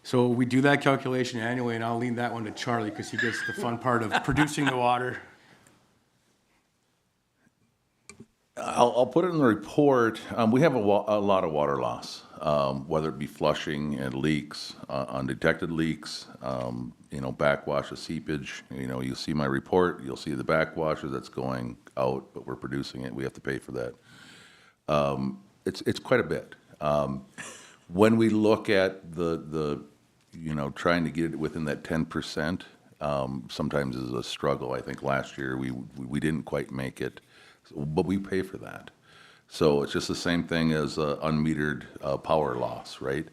So we do that calculation annually, and I'll leave that one to Charlie, because he gets the fun part of producing the water. I'll put it in the report. We have a lot of water loss, whether it be flushing and leaks, undetected leaks, backwash of seepage. You'll see my report, you'll see the backwasher that's going out, but we're producing it. We have to pay for that. It's quite a bit. When we look at the trying to get it within that 10%, sometimes is a struggle. I think last year we didn't quite make it. But we pay for that. So it's just the same thing as unmetered power loss, right?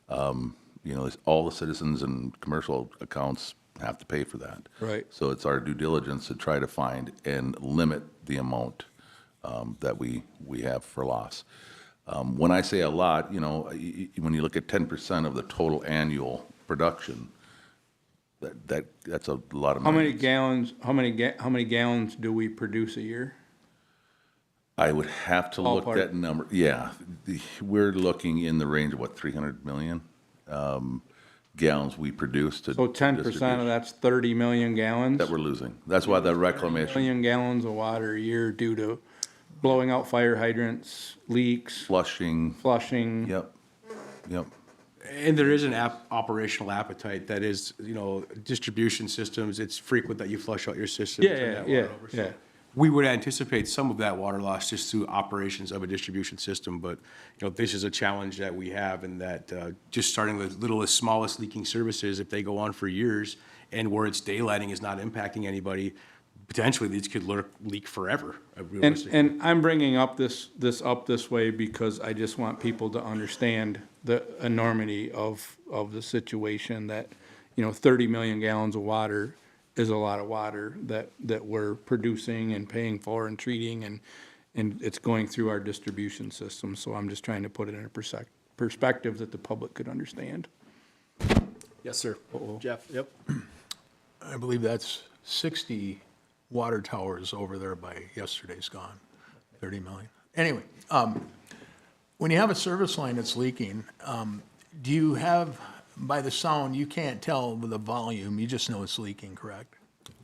All the citizens and commercial accounts have to pay for that. Right. So it's our due diligence to try to find and limit the amount that we have for loss. When I say a lot, when you look at 10% of the total annual production, that's a lot of money. How many gallons do we produce a year? I would have to look Ballpark. that number. Yeah, we're looking in the range of 300 million gallons we produce to. So 10% of distribution that's 30 million gallons? that we're losing. That's why the reclamation, Million gallons of water a year due to blowing out fire hydrants, leaks, flushing. flushing. Yep. And there is an operational appetite that is, distribution systems, it's frequent that you flush out your system. and turn that water over. So we would anticipate some of that water loss just through operations of a distribution system, but, this is a challenge that we have in that just starting the littlest, smallest leaking services, if they go on for years and where it's daylighting is not impacting anybody, potentially these could leak forever. And I'm bringing up this way because I just want people to understand the enormity of the situation that, 30 million gallons of water is a lot of water that we're producing and paying for and treating, and it's going through our distribution system. So I'm just trying to put it in a perspective that the public could understand. Yes, sir. Jeff, yep. I believe that's 60 water towers over there by yesterday's gone, 30 million. Anyway, when you have a service line that's leaking, do you have, by the sound, you can't tell with the volume, you just know it's leaking, correct?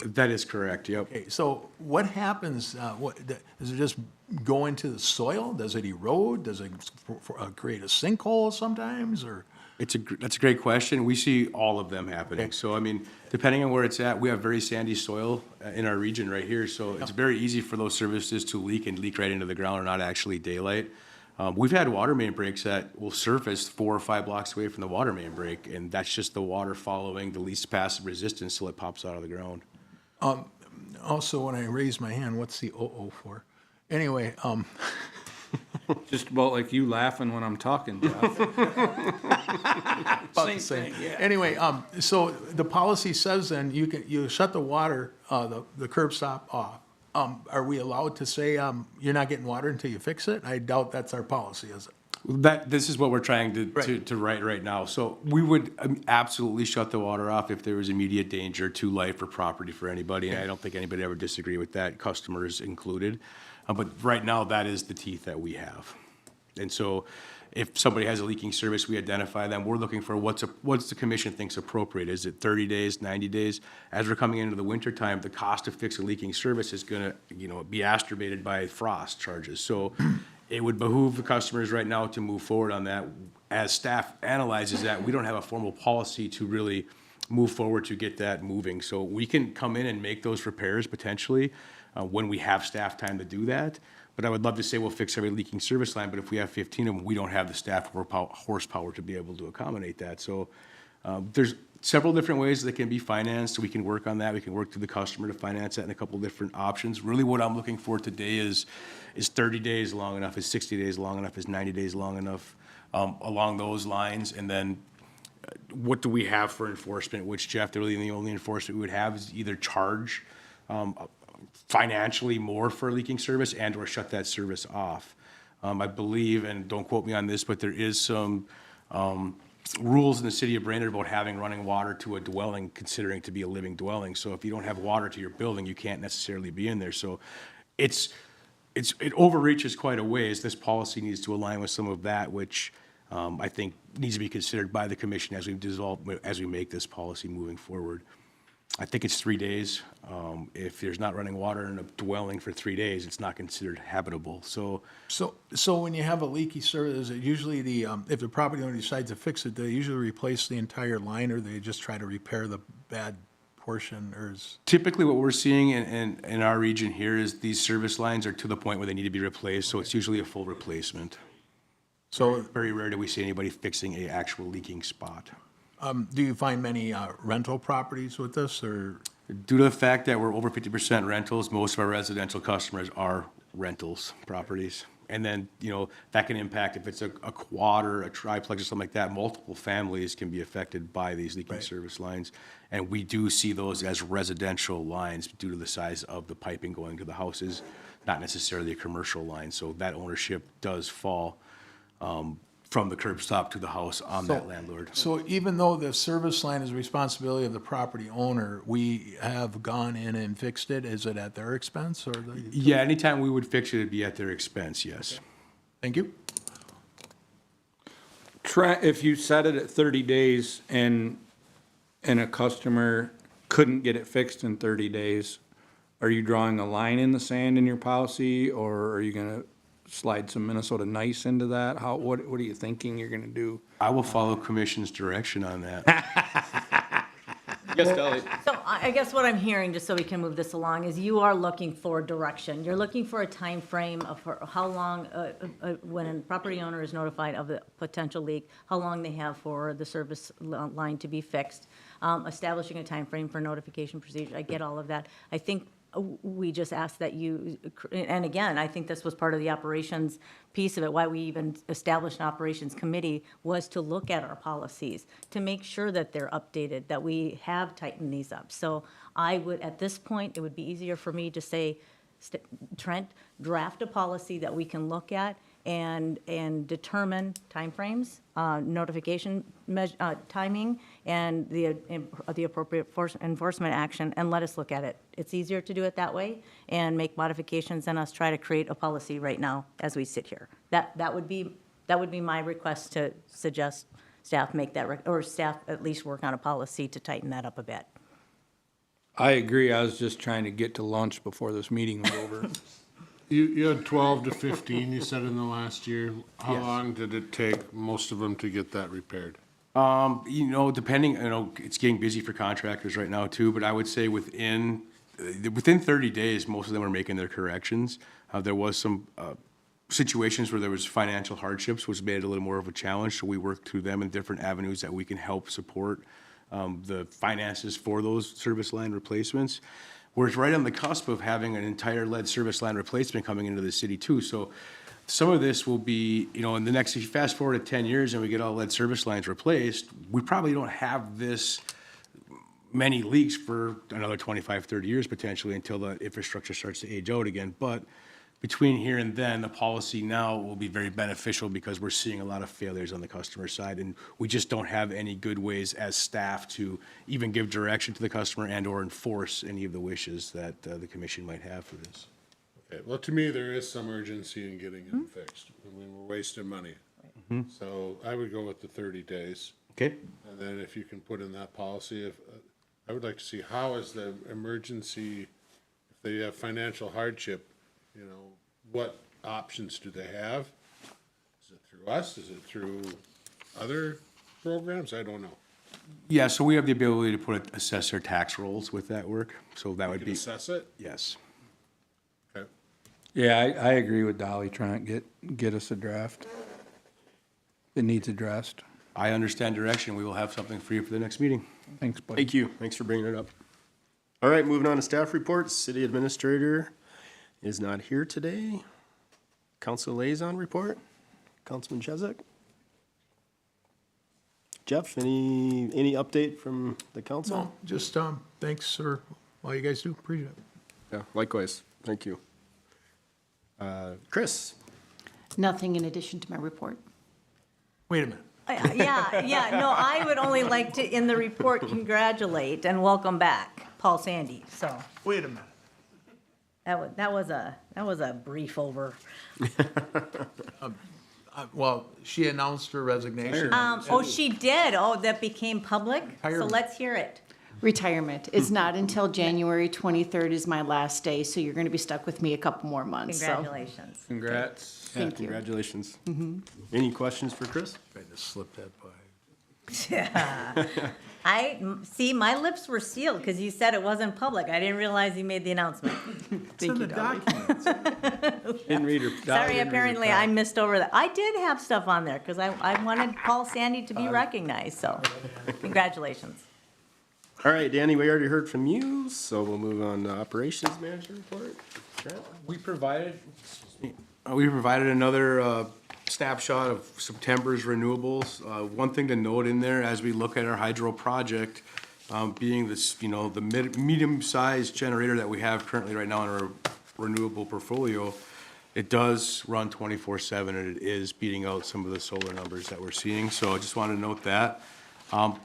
That is correct, yep. Okay, so what happens, does it just go into the soil? Does it erode? Does it create a sinkhole sometimes, or? That's a great question. We see all of them happening. So, depending on where it's at, we have very sandy soil in our region right here. So it's very easy for those services to leak right into the ground or not actually daylight. We've had water main breaks that will surface 4 or 5 blocks away from the water main break, and that's just the water following the least passive resistance till it pops out of the ground. Also, when I raise my hand, what's the oh for? Anyway, Just about like you laughing when I'm talking, Jeff. about the same. Anyway, so the policy says then you shut the water, the curb stop off, Are we allowed to say, you're not getting water until you fix it? I doubt that's our policy, is it? This is what we're trying to write right now. So we would absolutely shut the water off if there was immediate danger to life or property for anybody. And I don't think anybody ever disagree with that, customers included. But right now, that is the teeth that we have. And so if somebody has a leaking service, we identify them. We're looking for what's the commission thinks appropriate. Is it 30 days, 90 days? As we're coming into the winter time, the cost to fix a leaking service is gonna, be astrobated by frost charges. So it would behoove the customers right now to move forward on that. As staff analyzes that, we don't have a formal policy to really move forward to get that moving. So we can come in and make those repairs potentially when we have staff time to do that. But I would love to say we'll fix every leaking service line, but if we have 15 of them, we don't have the staff horsepower to be able to accommodate that. So there's several different ways that can be financed. We can work on that. We can work through the customer to finance that in a couple different options. Really what I'm looking for today is 30 days long enough? Is 60 days long enough? Is 90 days long enough? Along those lines. And then what do we have for enforcement? Which, Jeff, really the only enforcement we would have is either charge financially more for a leaking service and or shut that service off. I believe, and don't quote me on this, but there is some rules in the city of Brainerd about having running water to a dwelling considering to be a living dwelling. So if you don't have water to your building, you can't necessarily be in there. So it overreaches quite a ways. This policy needs to align with some of that, which I think needs to be considered by the commission as we make this policy moving forward. I think it's 3 days. If there's not running water in a dwelling for 3 days, it's not considered habitable. So when you have a leaky service, is it usually if the property owner decides to fix it, they usually replace the entire line, or they just try to repair the bad portion, or is? typically what we're seeing in our region here is these service lines are to the point where they need to be replaced, so it's usually a full replacement. So, Very rare do we see anybody fixing a actual leaking spot. do you find many rental properties with this, or? Due to the fact that we're over 50% rentals, most of our residential customers are rentals properties. And then, that can impact if it's a quad or a triplex or something like that, multiple families can be affected by these leaking service lines. And we do see those as residential lines due to the size of the piping going to the houses, not necessarily a commercial line. So that ownership does fall from the curb stop to the house on that landlord. So even though the service line is the responsibility of the property owner, we have gone in and fixed it, is it at their expense, or? Yeah, anytime we would fix it, it'd be at their expense, yes. Thank you. If you set it at 30 days and a customer couldn't get it fixed in 30 days, are you drawing a line in the sand in your policy, or are you gonna slide some Minnesota nice into that? What are you thinking you're gonna do? I will follow commission's direction on that. Yes, Kelly. So I guess what I'm hearing, just so we can move this along, is you are looking for direction. You're looking for a time frame of how long, when a property owner is notified of the potential leak, how long they have for the service line to be fixed, establishing a time frame for notification procedure. I get all of that. I think we just asked that you, and again, I think this was part of the operations piece of it, why we even established an operations committee, was to look at our policies, to make sure that they're updated, that we have tightened these up. So I would, at this point, it would be easier for me to say, Trent, draft a policy that we can look at and determine timeframes, notification timing, and the appropriate enforcement action, and let us look at it. It's easier to do it that way and make modifications than us try to create a policy right now as we sit here. That would be my request, to suggest staff make that, or staff at least work on a policy to tighten that up a bit. I agree. I was just trying to get to lunch before this meeting was over. You had 12 to 15, you said, in the last year. How Yes. long did it take most of them to get that repaired? Depending, it's getting busy for contractors right now too, but I would say within 30 days, most of them are making their corrections. There was some situations where there was financial hardships, which made it a little more of a challenge, so we worked through them in different avenues that we can help support the finances for those service line replacements. We're right on the cusp of having an entire lead service line replacement coming into the city too. So some of this will be, in the next, if you fast forward to 10 years and we get all lead service lines replaced, we probably don't have this many leaks for another 25, 30 years potentially until the infrastructure starts to age out again. But between here and then, the policy now will be very beneficial because we're seeing a lot of failures on the customer side, and we just don't have any good ways as staff to even give direction to the customer and/or enforce any of the wishes that the commission might have for this. Okay, well, to me, there is some urgency in getting it fixed. I mean, we're wasting money. So I would go with the 30 days. Okay? And then if you can put in that policy, if, I would like to see how is the emergency, if they have financial hardship, you know, what options do they have? Is it through us? Is it through other programs? I don't know. Yeah, so we have the ability to assess their tax rolls with that work, so that would Can be, assess it? yes. Okay. Yeah, I agree with Dolly, trying to get us a draft. It needs addressed. I understand direction. We will have something for you for the next meeting. Thanks, Blake. Thank you. Thanks for bringing it up. All right, moving on to staff reports. City Administrator is not here today. Council Liaison report. Councilman Chezek. Jeff, any update from the council? No, just, thanks for all you guys do. Appreciate it. Yeah, likewise. Thank you. Chris? Nothing in addition to my report. Wait a minute. Yeah, no, I would only like to, in the report, congratulate and welcome back Paul Sandy, so Wait a minute. that was a brief over. Well, she announced her resignation. Oh, she did, oh, that became public, so Retirement. let's hear it. Retirement. It's not until January 23rd is my last day, so you're going to be stuck with me a couple more months. so. Congratulations. Congrats. Yeah, Thank you. congratulations. Any questions for Chris? Tried to slip that by. See, my lips were sealed because you said it wasn't public. I didn't realize you made the announcement. Thank you, Dolly. Didn't read her. Sorry, apparently I missed over that. I did have stuff on there because I wanted Paul Sandy to be recognized, so congratulations. All right, Danny, we already heard from you, so we'll move on to Operations Manager report. Trent? We provided another snapshot of September's renewables. One thing to note in there, as we look at our hydro project, being this, the medium-sized generator that we have currently right now in our renewable portfolio, it does run 24/7, and it is beating out some of the solar numbers that we're seeing. So I just wanted to note that.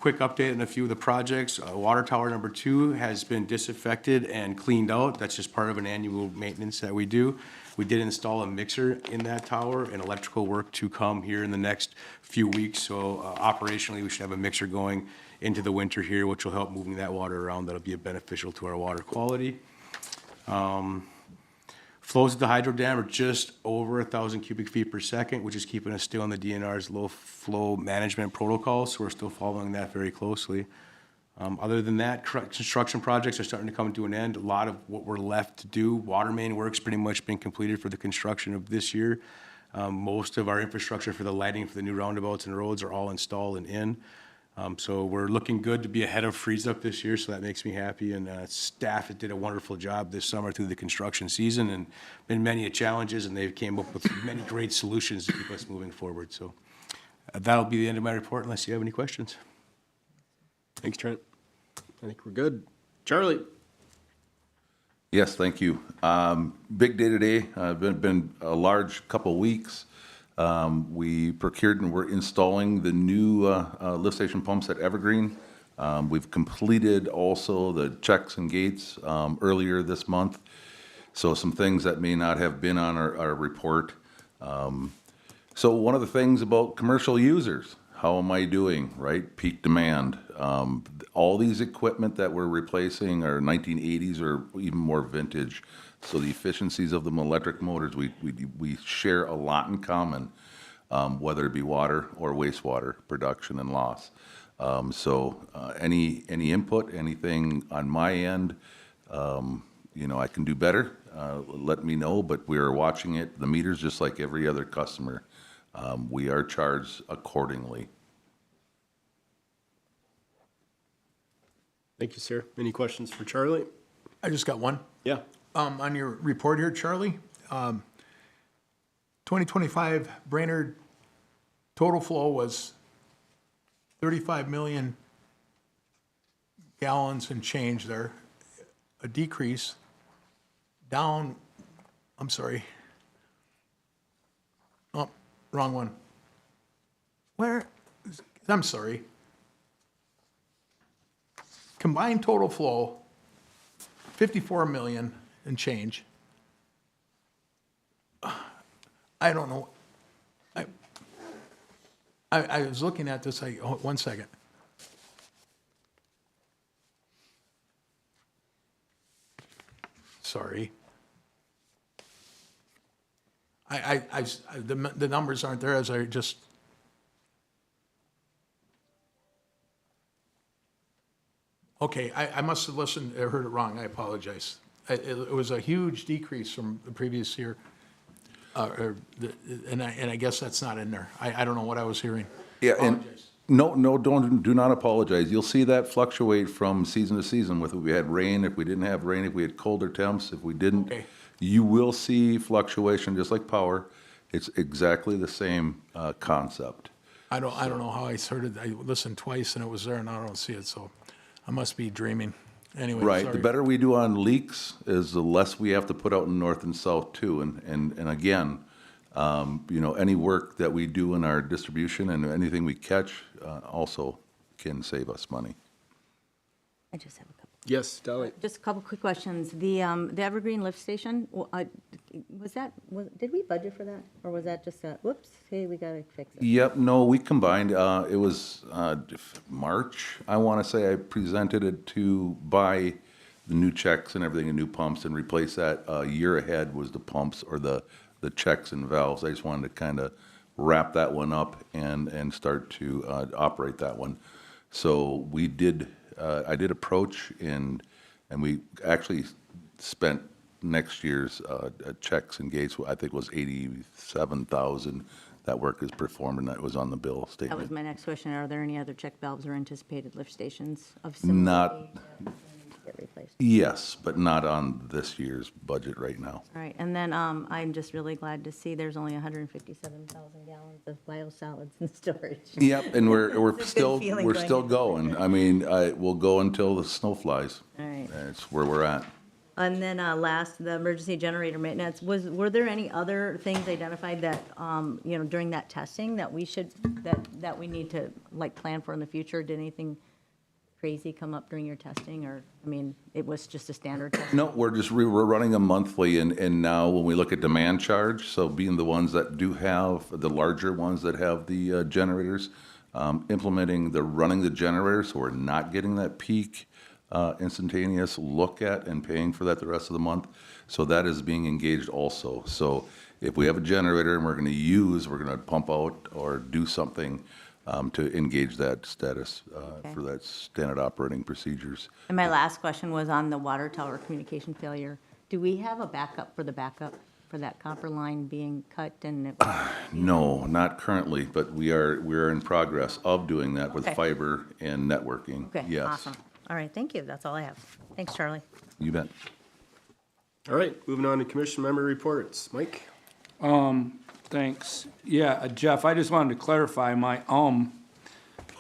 Quick update on a few of the projects. Water tower number 2 has been disaffected and cleaned out. That's just part of an annual maintenance that we do. We did install a mixer in that tower and electrical work to come here in the next few weeks. So operationally, we should have a mixer going into the winter here, which will help moving that water around. That'll be beneficial to our water quality. Flows at the hydro dam are just over 1,000 cubic feet per second, which is keeping us still on the DNR's low flow management protocol, so we're still following that very closely. Other than that, construction projects are starting to come to an end. A lot of what we're left to do, water main work's pretty much been completed for the construction of this year. Most of our infrastructure for the lighting for the new roundabouts and roads are all installed and in. So we're looking good to be ahead of freeze up this year, so that makes me happy. And staff did a wonderful job this summer through the construction season, and been many challenges, and they've came up with many great solutions to keep us moving forward. So that'll be the end of my report, unless you have any questions. Thanks, Trent. I think we're good. Charlie? Yes, thank you. Big day today. Been a large couple weeks. We procured and we're installing the new lift station pumps at Evergreen. We've completed also the checks and gates earlier this month. So some things that may not have been on our report. So one of the things about commercial users, how am I doing, right? Peak demand. All these equipment that we're replacing are 1980s or even more vintage. So the efficiencies of them electric motors, we share a lot in common, whether it be water or wastewater production and loss. Any input, anything on my end, I can do better, let me know, but we are watching it. The meter's just like every other customer. We are charged accordingly. Thank you, sir. Any questions for Charlie? I just got one. Yeah. On your report here, Charlie, 2025 Brainerd total flow was 35 million gallons and change there, a decrease down, I'm sorry. Oh, wrong one. Where, I'm sorry. Combined total flow, 54 million and change. I don't know. I was looking at this, oh, 1 second. Sorry. The numbers aren't there as I just. Okay, I must have listened, I heard it wrong, I apologize. It was a huge decrease from the previous year. And I guess that's not in there. I don't know what I was hearing. Yeah, and Apologize. no, do not apologize. You'll see that fluctuate from season to season with if we had rain, if we didn't have rain, if we had colder temps, if we didn't. Okay. You will see fluctuation just like power. It's exactly the same concept. I don't know how I heard it. I listened twice and it was there and I don't see it, so I must be dreaming. Anyway, Right, sorry. the better we do on leaks is the less we have to put out in north and south too. And again, you know, any work that we do in our distribution and anything we catch also can save us money. I just have a couple. Yes, Dolly. Just a couple quick questions. The Evergreen lift station, did we budget for that? Or was that just a, whoops, hey, we gotta fix it? Yep, no, we combined, it was March, I want to say I presented it to buy the new checks and everything and new pumps and replace that. A year ahead was the pumps or the checks and valves. I just wanted to kind of wrap that one up and start to operate that one. So we did, I did approach and we actually spent next year's checks and gates, I think was 87,000. That work is performed and that was on the bill That was statement. my next question. Are there any other check valves or anticipated lift stations of Not- similar age that need to get replaced? Yes, but not on this year's budget right now. All right, and then I'm just really glad to see there's only 157,000 gallons of biosolids in storage. Yep, and we're It's a good feeling we're going still into going. I mean, we'll go until the snow flies. All right. That's where we're at. And then last, the emergency generator maintenance, were there any other things identified that, you know, during that testing that we should, that we need to, like, plan for in the future? Did anything crazy come up during your testing, or, I mean, it was just a standard test? No, we're running them monthly, and now when we look at demand charge, so being the ones that do have, the larger ones that have the generators, implementing running the generator, so we're not getting that peak instantaneous look at and paying for that the rest of the month. So that is being engaged also. So if we have a generator and we're going to pump out or do something to engage that status for that standard operating procedures. And my last question was on the water tower communication failure. Do we have a backup for that copper line being cut and it? No, not currently, but we're in progress of doing that with Okay. fiber and networking. Okay, Yes. awesome. All right, thank you. That's all I have. Thanks, Charlie. You bet. All right, moving on to commission member reports. Mike? Thanks. Yeah, Jeff, I just wanted to clarify my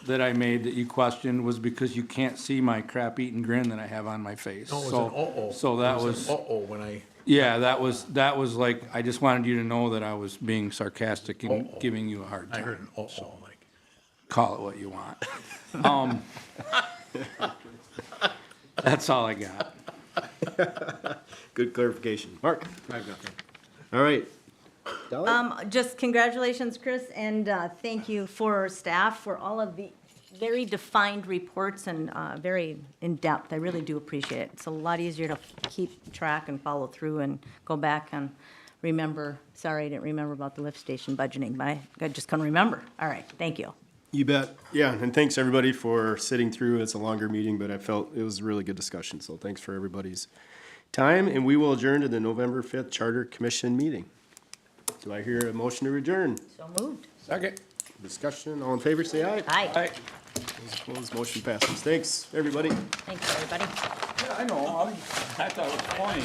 that I made that you questioned was because you can't see my crap-eating grin that I have on my face. No, it was So- an uh-oh. So that It was, an uh-oh when I, yeah, that was like, I just wanted you to know that I was being sarcastic and giving you a hard I time. heard an uh-oh, like. Call it what you want. That's all I got. Good clarification. Mark? All right. Dolly? Just congratulations, Chris, and thank you for staff for all of the very defined reports and very in-depth. I really do appreciate it. It's a lot easier to keep track and follow through and go back and remember. Sorry, I didn't remember about the lift station budgeting, but I just couldn't remember. All right, thank you. You bet. Yeah, and thanks everybody for sitting through. It's a longer meeting, but I felt it was a really good discussion, so thanks for everybody's time, and we will adjourn to the November 5th Charter Commission meeting. Do I hear a motion to adjourn? So moved. Second. Discussion, all in favor, say aye. Aye. Those opposed, motion passes. Thanks, everybody. Thanks, everybody. Yeah, I know. I thought it was funny.